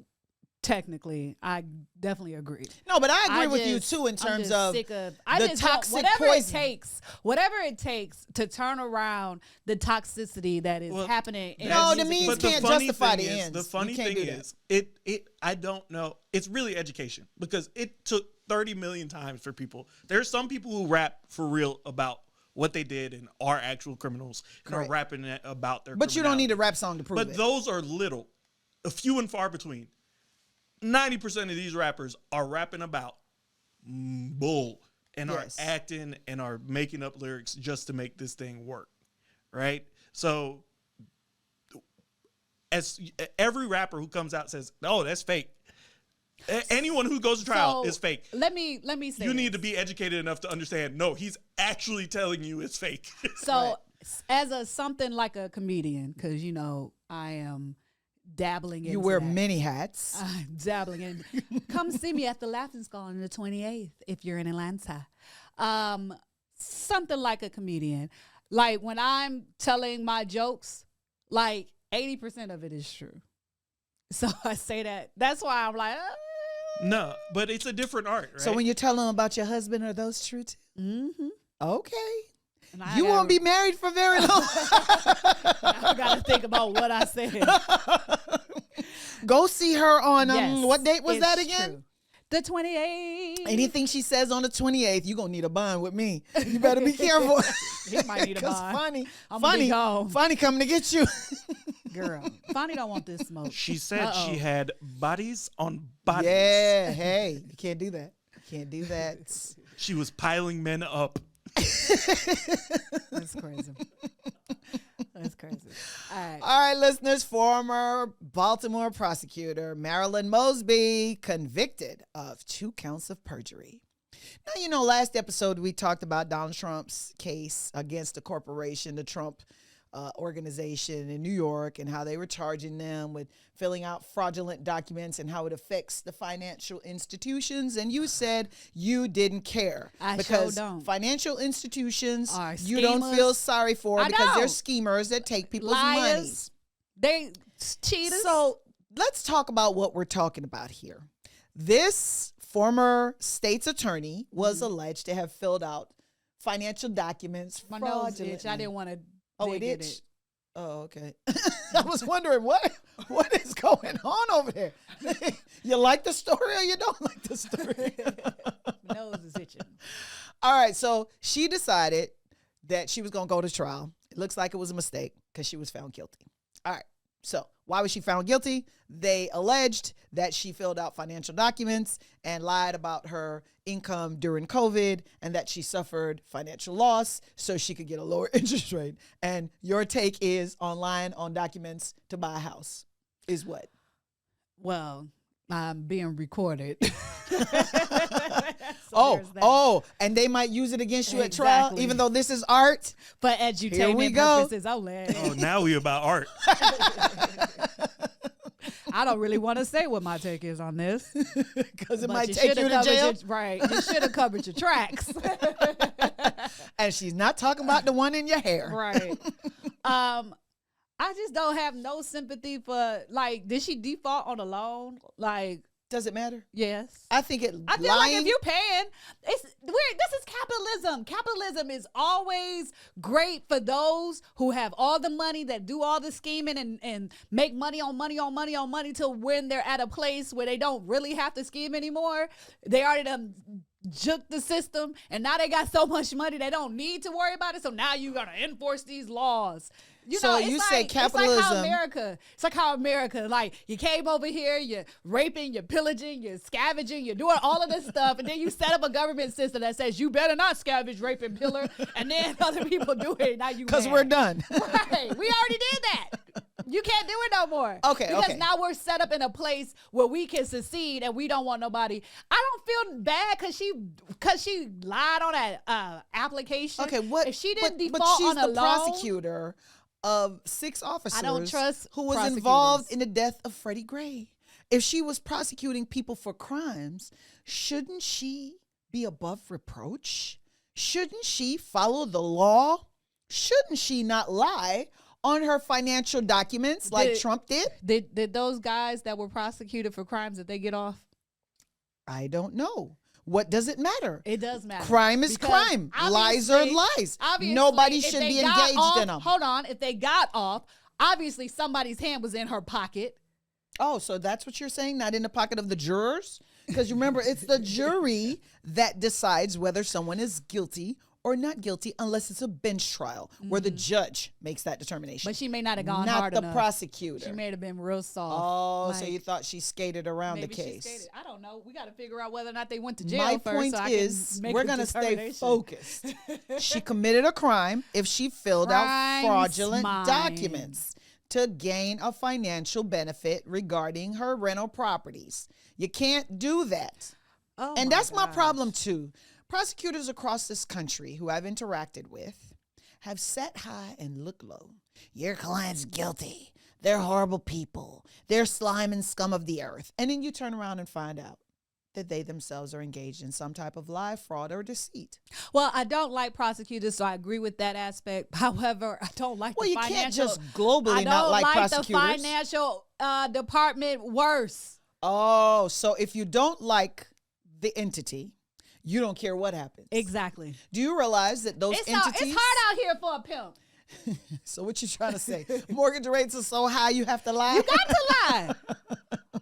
S2: technically, I definitely agree.
S1: No, but I agree with you too in terms of
S2: the
S1: toxic
S2: whatever
S1: poison.
S2: whatever it takes to turn around the toxicity that is happening. In
S1: No,
S2: the
S1: the
S2: music
S1: means
S3: But the
S1: can't
S3: funny
S1: justify
S3: thing
S1: the
S3: is-
S1: ends.
S3: The funny
S1: You can't
S3: thing
S1: do that.
S3: is, I don't know. It's really education because it took 30 million times for people. There's some people who rap for real about what they did and are actual criminals and
S1: Correct.
S3: are rapping about their
S1: But you don't need a
S3: criminality.
S1: rap song to prove
S3: But
S1: it.
S3: those are a few and far between. 90% of these rappers are rapping about bull and
S1: Yes.
S3: are acting and are making up lyrics just to make this thing work, right? So as every rapper who comes out says, "Oh, that's fake." Anyone who goes to trial
S2: So,
S3: is fake.
S2: Let me say
S3: You
S2: this.
S3: need to be educated enough to understand. No, he's actually telling you it's fake.
S2: So as something like a comedian, because I am dabbling in.
S1: You wear many hats.
S2: I'm dabbling in. Come see me at the Laughing Skull on the 28th if you're in Atlanta. Something like a comedian. Like when I'm telling my jokes, like 80% of it is true. So I say that. That's why I'm like,
S3: No, but it's a different art, right?
S1: So when you tell them about your husband, are those true too?
S2: mm-hmm.
S1: Okay.
S2: And I
S1: You
S2: gotta-
S1: won't be married for very long.
S2: I got to think about what I said.
S1: Go see her on
S2: Yes,
S1: what date was
S2: it's
S1: that again?
S2: true. The 28th.
S1: Anything she says on the 28th, you're going to need a bond with me. You better be careful.
S2: He might need a
S1: Because
S2: bond. I'm gonna be gone.
S1: funny coming to get you.
S2: Girl, Fonnie don't want this smoke.
S3: She said
S2: Uh-oh.
S3: she had bodies on bodies.
S1: Yeah, hey, you can't do that. You can't do that.
S3: She was piling men up.
S2: That's crazy. That's crazy. All right.
S1: All right, listeners, former Baltimore prosecutor Marilyn Mosby convicted of 2 counts of perjury. Now, last episode we talked about Donald Trump's case against the corporation, the Trump organization in New York, and how they were charging them with filling out fraudulent documents and how it affects the financial institutions. And you said you didn't care.
S2: I
S1: because
S2: sure don't.
S1: financial institutions
S2: Are
S1: you don't
S2: schemers.
S1: feel sorry for
S2: I
S1: because they're
S2: don't.
S1: schemers that take people's
S2: Liars.
S1: monies.
S2: They cheaters.
S1: So let's talk about what we're talking about here. This former state's attorney was alleged to have filled out financial documents.
S2: My nose itch. I didn't want to.
S1: Oh, it itched? Oh, okay. I was wondering what is going on over there. You like the story or you don't like the story?
S2: My nose is itching.
S1: All right, so she decided that she was going to go to trial. It looks like it was a mistake because she was found guilty. All right, so why was she found guilty? They alleged that she filled out financial documents and lied about her income during COVID and that she suffered financial loss so she could get a lower interest rate. And your take is online on documents to buy a house is what?
S2: Well, I'm being recorded.
S1: And they might use it against you at trial, even though this is art.
S2: For edutainment purposes only.
S3: Oh, now we about art.
S2: I don't really want to say what my take is on this.
S1: Because it might take you to jail.
S2: Right. You should have covered your tracks.
S1: And she's not talking about the one in your hair.
S2: Right. I just don't have no sympathy for, like, did she default on a loan? Like,
S1: does it matter?
S2: Yes.
S1: I think it.
S2: I feel like if you're paying, it's weird. This is capitalism. Capitalism is always great for those who have all the money, that do all the scheming and make money on money on money on money till when they're at a place where they don't really have to scheme anymore. They already done juked the system, and now they got so much money they don't need to worry about it. So now you gotta enforce these laws. You know,
S1: you say capitalism.
S2: It's like how America, like, you came over here, you're raping, you're pillaging, you're scavenging, you're doing all of this stuff, and then you set up a government system that says you better not scavenge, rape, and pillar, and then other people do it. Now you
S1: because we're done.
S2: Right, we already did that. You can't do it no more.
S1: Okay,
S2: because now we're set up in a place where we can succeed, and we don't want nobody. I don't feel bad because she lied on that application.
S1: Okay, what?
S2: If she didn't default
S1: but she's
S2: on a
S1: the
S2: loan,
S1: prosecutor of 6 officers
S2: I don't trust
S1: who was involved in the death of Freddie Gray. If she was prosecuting people for crimes, shouldn't she be above reproach? Shouldn't she follow the law? Shouldn't she not lie on her financial documents like Trump did?
S2: Did those guys that were prosecuted for crimes, did they get off?
S1: I don't know. What does it matter?
S2: It does matter.
S1: Crime is crime. Lies are lies. Nobody should be engaged in them.
S2: Hold on. If they got off, obviously somebody's hand was in her pocket.
S1: Oh, so that's what you're saying? Not in the pocket of the jurors? Because remember, it's the jury that decides whether someone is guilty or not guilty, unless it's a bench trial where the judge makes that determination.
S2: But she may not have gone hard enough.
S1: Not the prosecutor.
S2: She may have been real soft.
S1: Oh, so you thought she skated around the
S2: maybe
S1: case.
S2: She skated. I don't know. We got to figure out whether or not they went to jail
S1: My
S2: first.
S1: point is, we're going to stay focused. She committed a crime if she filled out fraudulent documents to gain a financial benefit regarding her rental properties. You can't do that.
S2: Oh,
S1: and that's my problem too. Prosecutors across this country who I've interacted with have sat high and looked low. Your client's guilty. They're horrible people. They're slime and scum of the earth. And then you turn around and find out that they themselves are engaged in some type of lie, fraud, or deceit.
S2: Well, I don't like prosecutors, so I agree with that aspect. However, I don't like the financial.
S1: Well, you can't just globally not like prosecutors.
S2: I don't like the financial department worse.
S1: Oh, so if you don't like the entity, you don't care what happens.
S2: Exactly.
S1: Do you realize that those entities...
S2: It's hard out here for a pimp.
S1: So what you trying to say? Mortgage rates are so high you have to lie?
S2: You got to lie.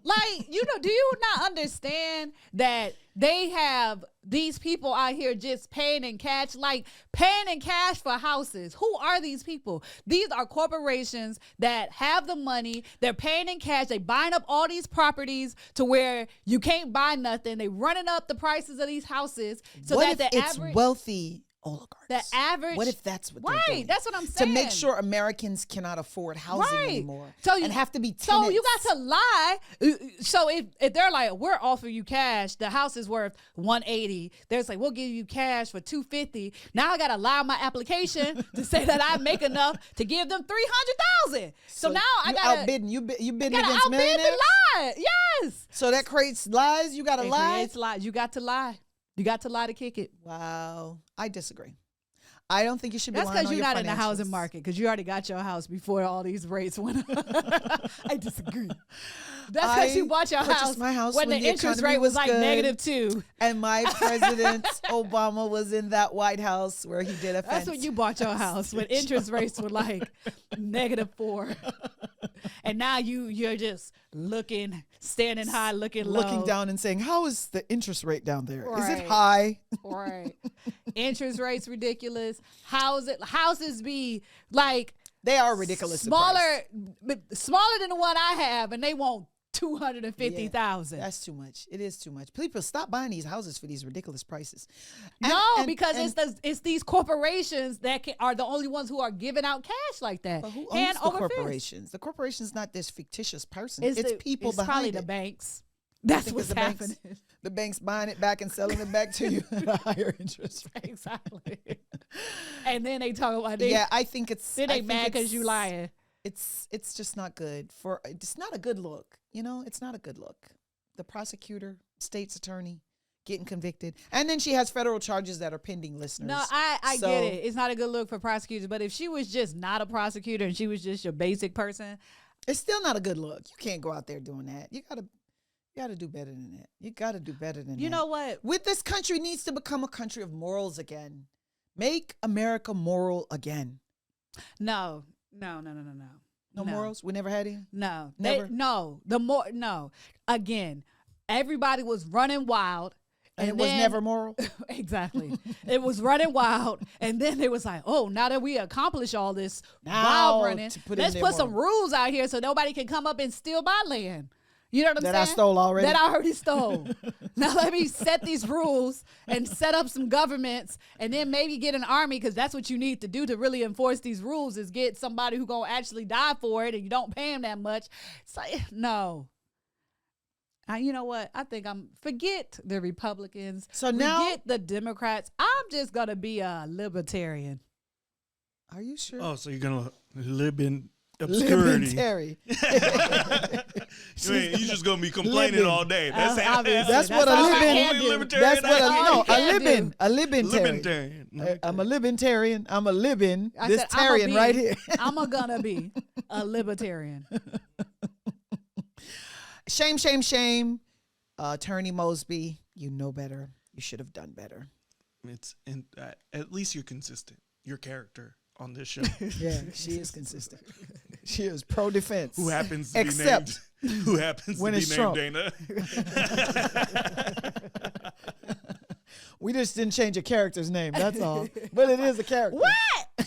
S2: Like, do you not understand that they have these people out here just paying in cash, like paying in cash for houses? Who are these people? These are corporations that have the money. They're paying in cash. They buying up all these properties to where you can't buy nothing. They running up the prices of these houses so
S1: what
S2: that
S1: if it's wealthy oligarchs?
S2: The average.
S1: What if that's what they're doing?
S2: That's what I'm saying.
S1: To make sure Americans cannot afford housing anymore. And have to be tenants.
S2: So you got to lie. So if they're like, we're offering you cash, the house is worth $180. They're like, we'll give you cash for $250. Now I got to lie on my application to say that I make enough to give them $300,000. So now I got to
S1: outbidding. You bidding against millionaires?
S2: The lie. Yes.
S1: So that creates lies. You got to lie.
S2: It creates lies. You got to lie. You got to lie to kick it.
S1: Wow. I disagree. I don't think you should be
S2: That's
S1: lying
S2: because
S1: on
S2: you're
S1: your
S2: not in the housing
S1: financials.
S2: market, because you already got your house before all these rates went up. I disagree. That's because you bought your
S1: purchased
S2: house,
S1: my house
S2: when
S1: when
S2: the
S1: the
S2: interest
S1: economy
S2: rate was
S1: was
S2: like
S1: good.
S2: -2.
S1: And my president, Obama, was in that White House where he did a fence.
S2: That's when you bought your house, when interest rates were like -4. And now you're just standing high, looking low.
S1: looking down and saying, how is the interest rate down there? Is
S2: Right.
S1: it high?
S2: Right. Interest rates ridiculous. Houses be like
S1: They are ridiculous.
S2: smaller than the one I have, and they want 250,000.
S1: That's too much. It is too much. People stop buying these houses for these ridiculous prices.
S2: Because it's these corporations that are the only ones who are giving out cash like that.
S1: But who
S2: Hand
S1: owns the
S2: over fist.
S1: corporations? The corporation's not this fictitious person.
S2: It's
S1: It's
S2: the-
S1: people
S2: it's
S1: behind
S2: probably
S1: it.
S2: the banks. That's
S1: think
S2: what's
S1: it's the banks.
S2: happening.
S1: The bank's buying it back and selling it back to you at a higher interest rate.
S2: Exactly. And then they talk about
S1: Yeah, I think it's.
S2: then
S1: I
S2: they
S1: think
S2: mad because
S1: it's-
S2: you lying.
S1: It's just not good for. It's not a good look. You know, it's not a good look. The prosecutor, state's attorney, getting convicted, and then she has federal charges that are pending. Listeners,
S2: No, I
S1: So-
S2: get it. It's not a good look for prosecutors, but if she was just not a prosecutor and she was just your basic person,
S1: It's still not a good look. You can't go out there doing that. You gotta do better than that. You gotta do better than that.
S2: you know what?
S1: With this country needs to become a country of morals again. Make America moral again.
S2: No.
S1: No morals. We never had any.
S2: No.
S1: Never?
S2: No. Again, everybody was running wild.
S1: And it was
S2: then-
S1: never moral.
S2: Exactly. It was running wild. And then it was like, oh, now that we accomplish all this
S1: Now
S2: wild running,
S1: to put in
S2: let's
S1: their
S2: put some
S1: moral.
S2: rules out here so nobody can come up and steal my land. You know what I'm
S1: That
S2: saying?
S1: I stole already.
S2: That I already stole. Now let me set these rules and set up some governments, and then maybe get an army, because that's what you need to do to really enforce these rules, is get somebody who gonna actually die for it, and you don't pay them that much. It's like, no. You know what? I think forget the Republicans.
S1: So now-
S2: forget the Democrats. I'm just gonna be a libertarian.
S1: Are you sure?
S3: Oh, so you're gonna live in obscurity?
S1: Libertarian.
S3: You're just gonna be complaining
S1: Living.
S3: all day. That's
S2: Obviously.
S1: That's what a
S2: all I
S1: living-
S2: can do.
S3: libertarian.
S1: That's what
S2: all
S1: a
S2: you
S1: no. A
S2: can
S1: libin.
S2: do.
S1: A libintarian.
S3: Libertarian.
S1: I'm a libintarian. I'm a living.
S2: I
S1: This
S2: said, I'ma
S1: tarian
S2: be-
S1: right here.
S2: I'm gonna be a libertarian.
S1: Shame, shame, shame. Attorney Mosby, you know better. You should have done better.
S3: At least you're consistent. Your character on this show,
S1: Yeah, she is consistent. She is pro defense.
S3: who happens to
S1: Except
S3: be named, who happens to
S1: when
S3: be
S1: it's
S3: named
S1: Trump.
S3: Dana.
S1: We just didn't change a character's name. That's all. But it is a character.
S2: What? What did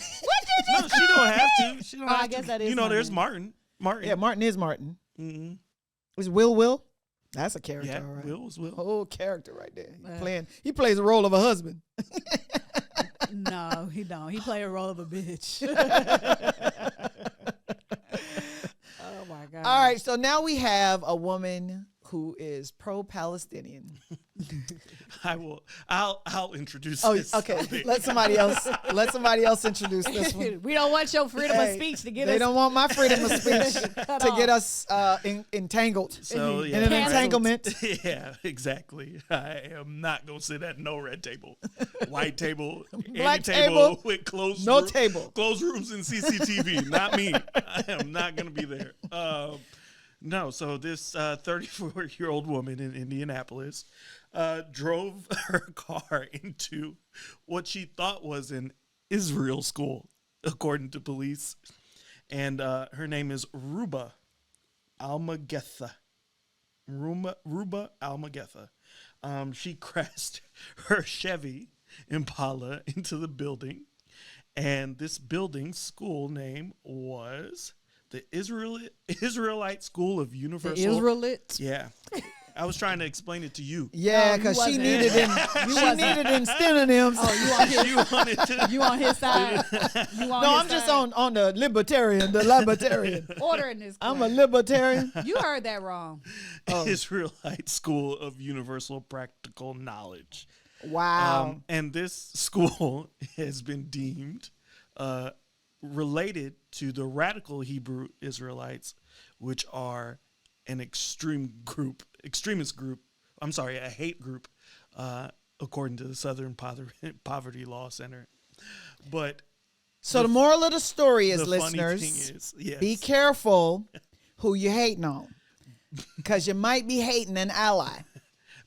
S2: you
S3: No, she don't have to. She don't
S2: Oh, I
S3: have
S2: guess
S3: to.
S2: that is
S3: You know,
S2: my
S3: there's
S2: name.
S3: Martin. Martin.
S1: Yeah, Martin is Martin.
S3: Mhm.
S1: Is Will? That's a character,
S3: Yeah,
S1: all right.
S3: Will was Will.
S1: Whole character right there.
S2: Yeah.
S1: He plays the role of a husband.
S2: No, he don't. He play a role of a bitch. Oh my god.
S1: All right, so now we have a woman who is pro-Palestinian.
S3: I'll introduce
S1: Oh,
S3: this.
S1: okay. Let somebody else introduce this one.
S2: We don't want your freedom
S1: Hey,
S2: of speech to get
S1: they
S2: us.
S1: don't want my freedom of speech
S2: cut
S1: to
S2: off.
S1: get us entangled.
S3: So yeah,
S1: In an
S3: right.
S1: entanglement.
S3: Yeah, exactly. I am not gonna sit at no red table, white table,
S1: Black
S3: any table
S1: table,
S3: with closed
S1: no table.
S3: closed rooms and CCTV. Not me. I am not gonna be there. No. So this 34-year-old woman in Indianapolis drove her car into what she thought was an Israel school, according to police, and her name is Ruba Almagetha. Ruba Almagetha. She crashed her Chevy Impala into the building, and this building's school name was the Israelite School of Universal.
S2: The Israelites.
S3: Yeah, I was trying to explain it to you.
S1: Yeah,
S2: No, you
S1: because she
S2: wasn't.
S1: needed in synonyms.
S2: Oh, you on his,
S3: You wanted to.
S2: you on his side? You on
S1: No,
S2: his
S1: I'm just
S2: side?
S1: on the libertarian.
S2: ordering this.
S1: I'm a
S2: crap.
S1: libertarian.
S2: You heard that wrong.
S3: Israelite School of Universal Practical Knowledge.
S1: Wow.
S3: And this school has been deemed related to the radical Hebrew Israelites, which are an extremist group, a hate group, according to the Southern Poverty Law Center. But
S1: So the moral of the story is,
S3: the funny
S1: listeners,
S3: thing is, yes,
S1: be careful who you hating on, because you might be hating an ally.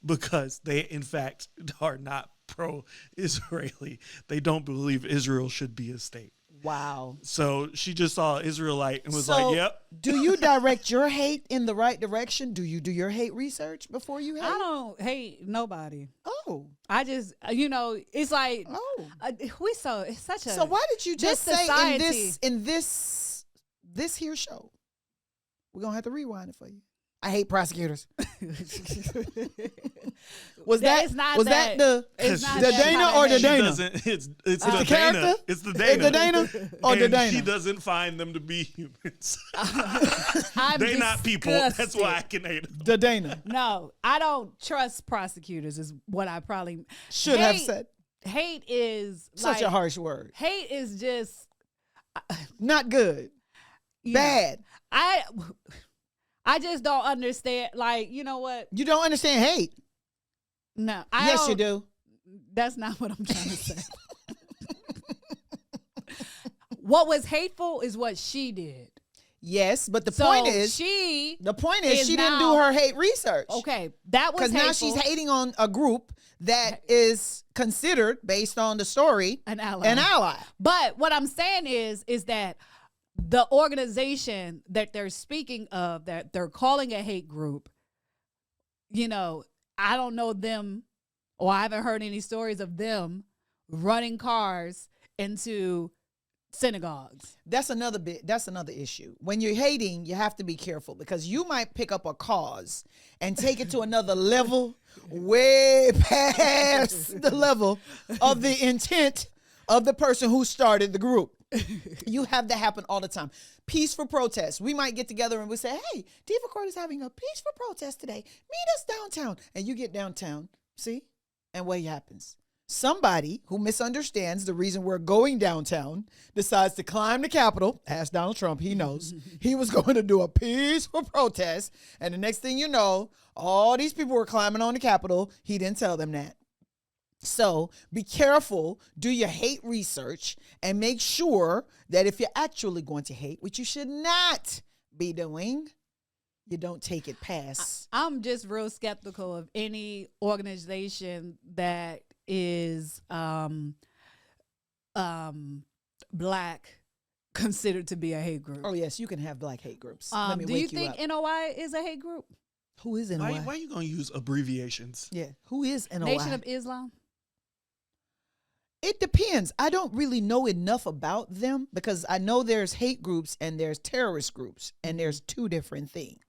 S3: because they in fact are not pro-Israeli. They don't believe Israel should be a state.
S1: Wow.
S3: So she just saw Israelite and was
S1: So,
S3: like, "Yep."
S1: Do you direct your hate in the right direction? Do you do your hate research before you hate?
S2: I don't hate nobody.
S1: Oh.
S2: I just, it's like,
S1: Oh.
S2: it's such a.
S1: So why did you just
S2: this
S1: say
S2: society-
S1: in this here show? We're gonna have to rewind it for you. I hate prosecutors. Was that
S2: It's not
S1: was
S2: that-
S1: that
S2: it's not
S1: the
S2: that
S1: Dana
S2: kind of
S1: or the
S2: hate.
S3: She
S1: Dana?
S3: doesn't. It's the
S1: the
S3: Dana.
S1: character?
S3: It's the
S1: Is
S3: Dana.
S1: the Dana or the
S3: And
S1: Dana?
S3: she doesn't find them to be humans.
S2: I'm
S3: They not people. That's
S2: disgusted.
S3: why I can hate them.
S1: The Dana
S2: No, I don't trust prosecutors. Is what I probably
S1: should have
S2: Hate-
S1: said.
S2: Hate is
S1: Such
S2: like,
S1: a harsh word.
S2: Hate is just
S1: Not good.
S2: you know,
S1: Bad.
S2: I just don't understand. Like, you know what?
S1: You don't understand hate.
S2: No, I
S1: Yes, you
S2: don't-
S1: do.
S2: That's not what I'm trying to say. What was hateful is what she did.
S1: Yes, but the
S2: So
S1: point is,
S2: she
S1: she didn't do
S2: now-
S1: her hate research.
S2: okay. That was
S1: Because now she's hating on a group that is considered, based on the story,
S2: an ally.
S1: an ally.
S2: But what I'm saying is that the organization that they're speaking of, that they're calling a hate group, I don't know them, or I haven't heard any stories of them running cars into synagogues.
S1: That's another issue. When you're hating, you have to be careful, because you might pick up a cause and take it to another level, way past the level of the intent of the person who started the group. You have that happen all the time. Peaceful protest. We might get together and we say, "Hey, Diva Court is having a peaceful protest today. Meet us downtown." And you get downtown, see? And what happens? Somebody who misunderstands the reason we're going downtown decides to climb the Capitol. Ask Donald Trump, he knows. He was going to do a peaceful protest. And the next thing you know, all these people were climbing on the Capitol. He didn't tell them that. So be careful, do your hate research, and make sure that if you're actually going to hate, which you should not be doing, you don't take it past.
S2: I'm just real skeptical of any organization that is black considered to be a hate group.
S1: Oh, yes, you can have black hate groups. Let me
S2: Do you
S1: wake
S2: think
S1: up.
S2: NOI is a hate group?
S1: Who is NOI?
S3: Why are you gonna use abbreviations?
S1: Yeah, who is NOI?
S2: Nation of Islam?
S1: It depends. I don't really know enough about them, because I know there's hate groups and there's terrorist groups, and there's two different things.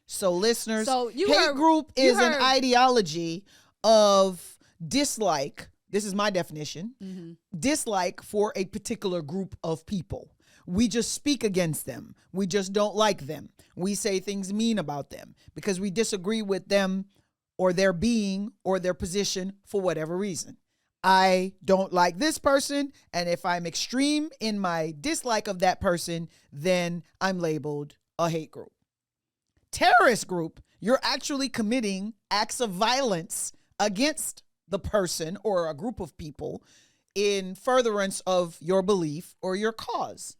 S1: So listeners,
S2: So you
S1: hate
S2: heard-
S1: group
S2: you
S1: is an
S2: heard-
S1: ideology of dislike. This is my definition.
S2: Mm-hmm.
S1: Dislike for a particular group of people. We just speak against them. We just don't like them. We say things mean about them because we disagree with them or their being or their position for whatever reason. I don't like this person, and if I'm extreme in my dislike of that person, then I'm labeled a hate group. Terrorist group, you're actually committing acts of violence against the person or a group of people in furtherance of your belief or your cause.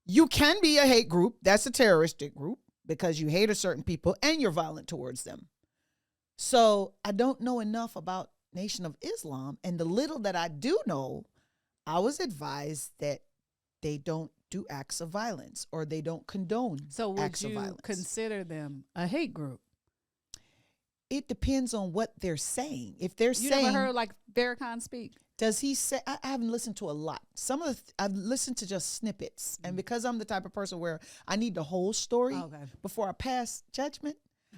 S1: You can be a hate group, that's a terroristic group, because you hate a certain people and you're violent towards them. So I don't know enough about Nation of Islam, and the little that I do know, I was advised that they don't do acts of violence, or they don't condone
S2: So would
S1: acts of
S2: you
S1: violence.
S2: consider them a hate group?
S1: It depends on what they're saying. If they're
S2: You
S1: saying,
S2: never heard like Farrakhan speak?
S1: does he say? I haven't listened to a lot. I've listened to just snippets, and because I'm the type of person where I need the whole story
S2: Okay.
S1: before I pass judgment,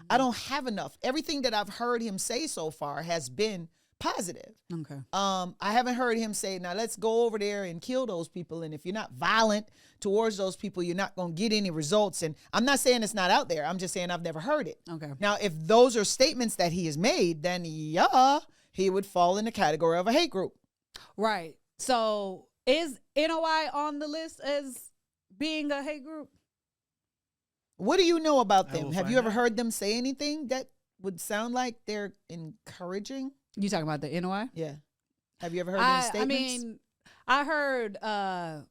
S1: I don't have enough. Everything that I've heard him say so far has been positive.
S2: Okay.
S1: I haven't heard him say, "Now let's go over there and kill those people. And if you're not violent towards those people, you're not going to get any results." And I'm not saying it's not out there. I'm just saying I've never heard it.
S2: Okay.
S1: Now, if those are statements that he has made, then yeah, he would fall in the category of a hate group.
S2: Right. So is NOI on the list as being a hate group?
S1: What do you know about
S3: I
S1: them?
S3: will
S1: Have
S3: find
S1: you ever
S3: out.
S1: heard them say anything that would sound like they're encouraging?
S2: You talking about the NOI?
S1: Yeah. Have you ever heard any statements?
S2: I heard. I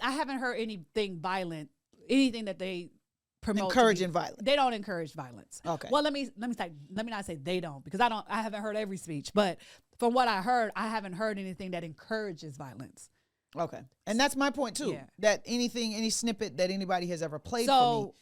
S2: haven't heard anything violent. Anything that they promote
S1: Encouraging violence.
S2: They don't encourage violence.
S1: Okay.
S2: Well, let me not say they don't, because I haven't heard every speech, but from what I heard, I haven't heard anything that encourages violence.
S1: Okay. And that's my point too.
S2: Yeah.
S1: That any snippet that anybody has ever played for me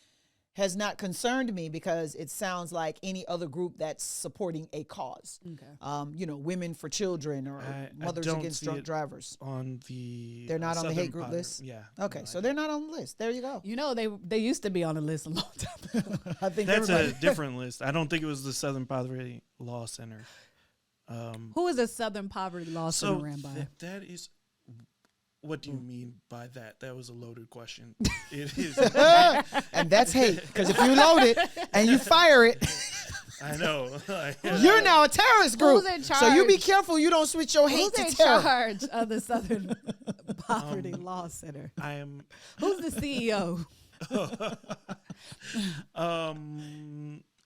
S1: has not concerned me, because it sounds like any other group that's supporting a cause.
S2: Okay.
S1: Women for children, or mothers against drunk drivers.
S3: On the
S1: They're not on the
S3: Southern
S1: hate group
S3: Poverty.
S1: list?
S3: Yeah.
S1: Okay,
S3: No,
S1: so they're not on the list. There you go.
S2: They used to be on the list a long time ago.
S1: I think
S3: that's
S1: everybody.
S3: a different list. I don't think it was the Southern Poverty Law Center.
S2: Who is the Southern Poverty Law Center ran by?
S3: That is. What do you mean by that? That was a loaded question. It is.
S1: And that's hate, because if you load it and you fire it,
S3: I know.
S1: you're now a terrorist group.
S2: Who's in
S1: So you be
S2: charge?
S1: careful you don't switch your hate
S2: Who's
S1: to
S2: in
S1: terror.
S2: charge of the Southern Poverty Law Center?
S3: I am.
S2: Who's the E CEO?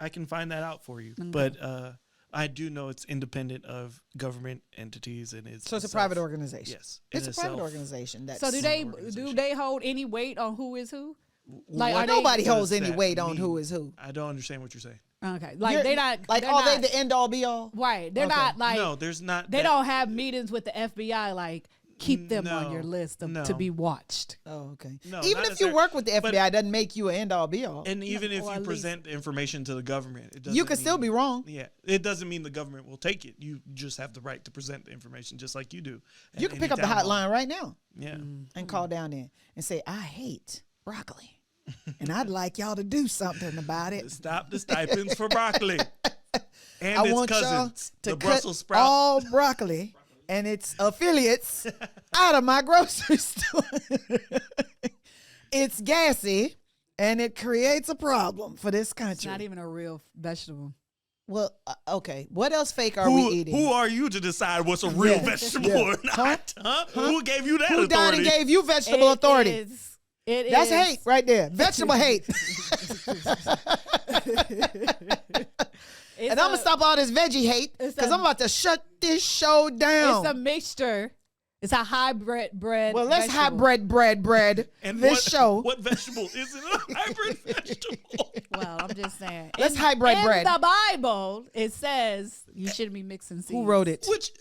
S3: I can find that out for you, but I do know it's independent of government entities, and it's
S1: So it's a private organization.
S3: Yes,
S1: It's a private organization. That's
S2: So do they hold any weight on who is who? Like,
S3: What
S2: are they-
S1: nobody
S3: does
S1: holds any
S3: that
S1: weight on
S3: mean?
S1: who is who.
S3: I don't understand what you're saying.
S2: Okay, like they're not
S1: like,
S2: they're
S1: are they
S2: not-
S1: the end all be all?
S2: right? They're
S1: Okay.
S2: not like
S3: No, there's not.
S2: they
S3: that-
S2: don't have meetings with the FBI like keep them on
S3: No,
S2: your list to
S3: no.
S2: be watched.
S1: Oh, okay.
S3: No,
S1: Even
S3: not
S1: if you
S3: necessarily.
S1: work with the
S3: But-
S1: FBI, it doesn't make you an end all be all.
S3: And even if
S2: or
S3: you
S2: at least-
S3: present information to the government, it doesn't.
S1: You could still
S3: mean-
S1: be wrong.
S3: Yeah, it doesn't mean the government will take it. You just have the right to present the information, just like you do.
S1: You
S3: at
S1: can
S3: any
S1: pick up the
S3: town hall.
S1: hotline right now
S3: Yeah.
S1: and call down there and say, I hate broccoli. And I'd like y'all to do something about it.
S3: Stop the stipends for broccoli and
S1: I
S3: its
S1: want y'all
S3: cousins,
S1: to
S3: the
S1: cut
S3: Brussels sprout.
S1: all broccoli and its affiliates out of my grocery store. It's gassy and it creates a problem for this
S2: It's
S1: country.
S2: not even a real vegetable.
S1: Well, okay. What else fake are we eating?
S3: Who are you to decide what's a real
S1: Yeah,
S3: vegetable
S1: yeah.
S3: or not? Huh? Who gave you that
S1: Who died and
S3: authority?
S1: gave you vegetable authority? That's
S2: It is.
S1: hate right there. Vegetable hate. And I'm going to stop all this veggie hate
S2: it's
S1: because
S2: a-
S1: I'm about to shut this show down.
S2: It's a mixture. It's a hybrid bread.
S1: Well, let's
S2: vegetable.
S1: bread
S3: And
S1: this
S3: what,
S1: show.
S3: What vegetable is it? A hybrid vegetable.
S2: Well, I'm just saying.
S1: Let's
S2: in,
S1: hybrid
S2: in
S1: bread.
S2: the Bible, it says you shouldn't be mixing seeds.
S1: Who wrote it?
S3: Which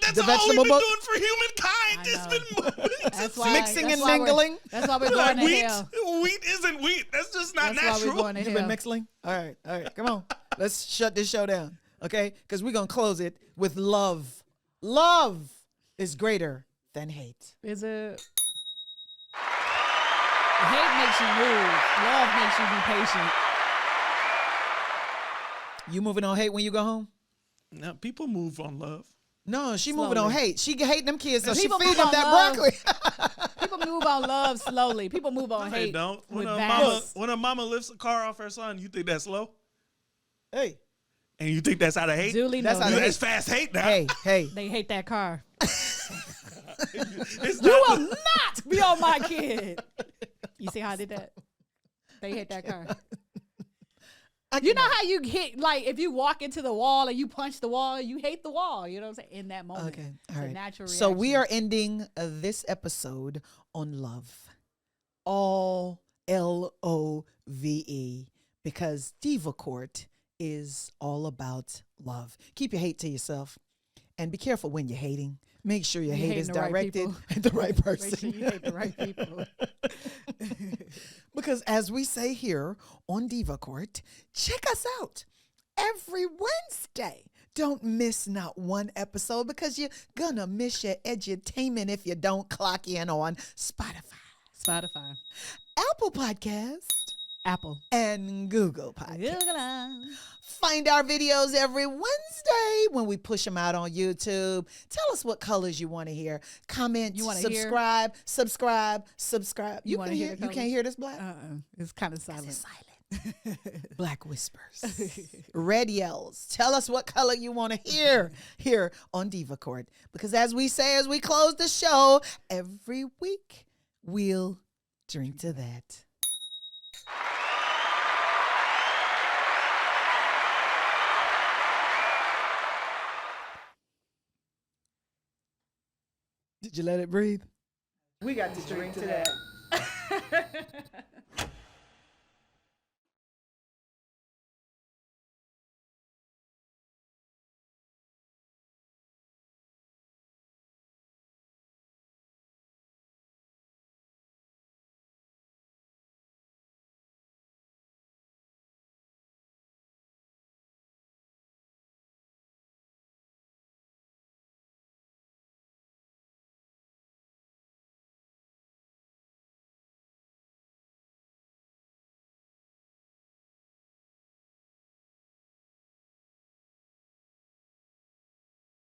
S3: that's
S1: The
S3: all we've
S1: vegetable
S3: been
S1: book?
S3: doing for humankind.
S2: I
S3: It's
S2: know.
S3: been moving.
S2: That's why,
S1: Mixing
S2: that's
S1: and
S2: why
S1: mingling?
S2: That's why we're
S3: Like
S2: going to
S3: wheat,
S2: hell.
S3: wheat isn't wheat. That's just not
S2: That's why
S3: natural.
S2: we're going to
S1: You've been
S2: hell.
S1: mixing? All right. Come on. Let's shut this show down, okay? Because we're going to close it with love. Love is greater than hate.
S2: Is it? Hate makes you move. Love makes you be patient.
S1: You moving on hate when you go home?
S3: Now, people move on love.
S1: No, she moving on
S2: Slowly.
S1: hate. She hating them kids, so she
S2: People
S1: feed
S2: move
S1: them
S2: on
S1: that
S2: love.
S1: broccoli.
S2: People move on love slowly. People move on
S3: They
S2: hate.
S3: don't.
S2: with
S3: When
S2: vast-
S3: a mama lifts a car off her son, you think that's slow?
S1: Hey,
S3: And you think that's out of hate?
S2: Duly
S1: That's
S2: noted.
S1: how
S3: That's fast hate now.
S1: hey.
S2: They hate that car.
S3: It's
S2: You
S3: not
S2: will not be on my kid. You see how I did that? They hit that car. You know how you hit, like, if you walk into the wall and you punch the wall, you hate the wall. You know what I'm saying? In that moment.
S1: Okay,
S2: It's
S1: all
S2: a
S1: right.
S2: natural
S1: So we are
S2: reaction.
S1: ending this episode on love. All Love, because Diva Court is all about love. Keep your hate to yourself and be careful when you're hating. Make sure your
S2: You're
S1: hate is
S2: hating the right
S1: directed
S2: people.
S1: at the right
S2: Make
S1: person.
S2: sure you hate the right people.
S1: Because as we say here on Diva Court, check us out every Wednesday. Don't miss not one episode because you're gonna miss your edutainment if you don't clock in on
S2: Spotify.
S1: Apple Podcast,
S2: Apple.
S1: and Google Podcast.
S2: Google.
S1: Find our videos every Wednesday when we push them out on YouTube. Tell us what colors you want to hear. Comment,
S2: You wanna hear?
S1: subscribe. You
S2: wanna
S1: can
S2: hear
S1: hear.
S2: the
S1: You can't
S2: colors?
S1: hear this black.
S2: It's kind of silent.
S1: It's silent. Black whispers, red yells. Tell us what color you want to hear here on Diva Court. Because as we say, as we close the show, every week we'll drink to that. Did you let it breathe?
S4: We got to drink to that.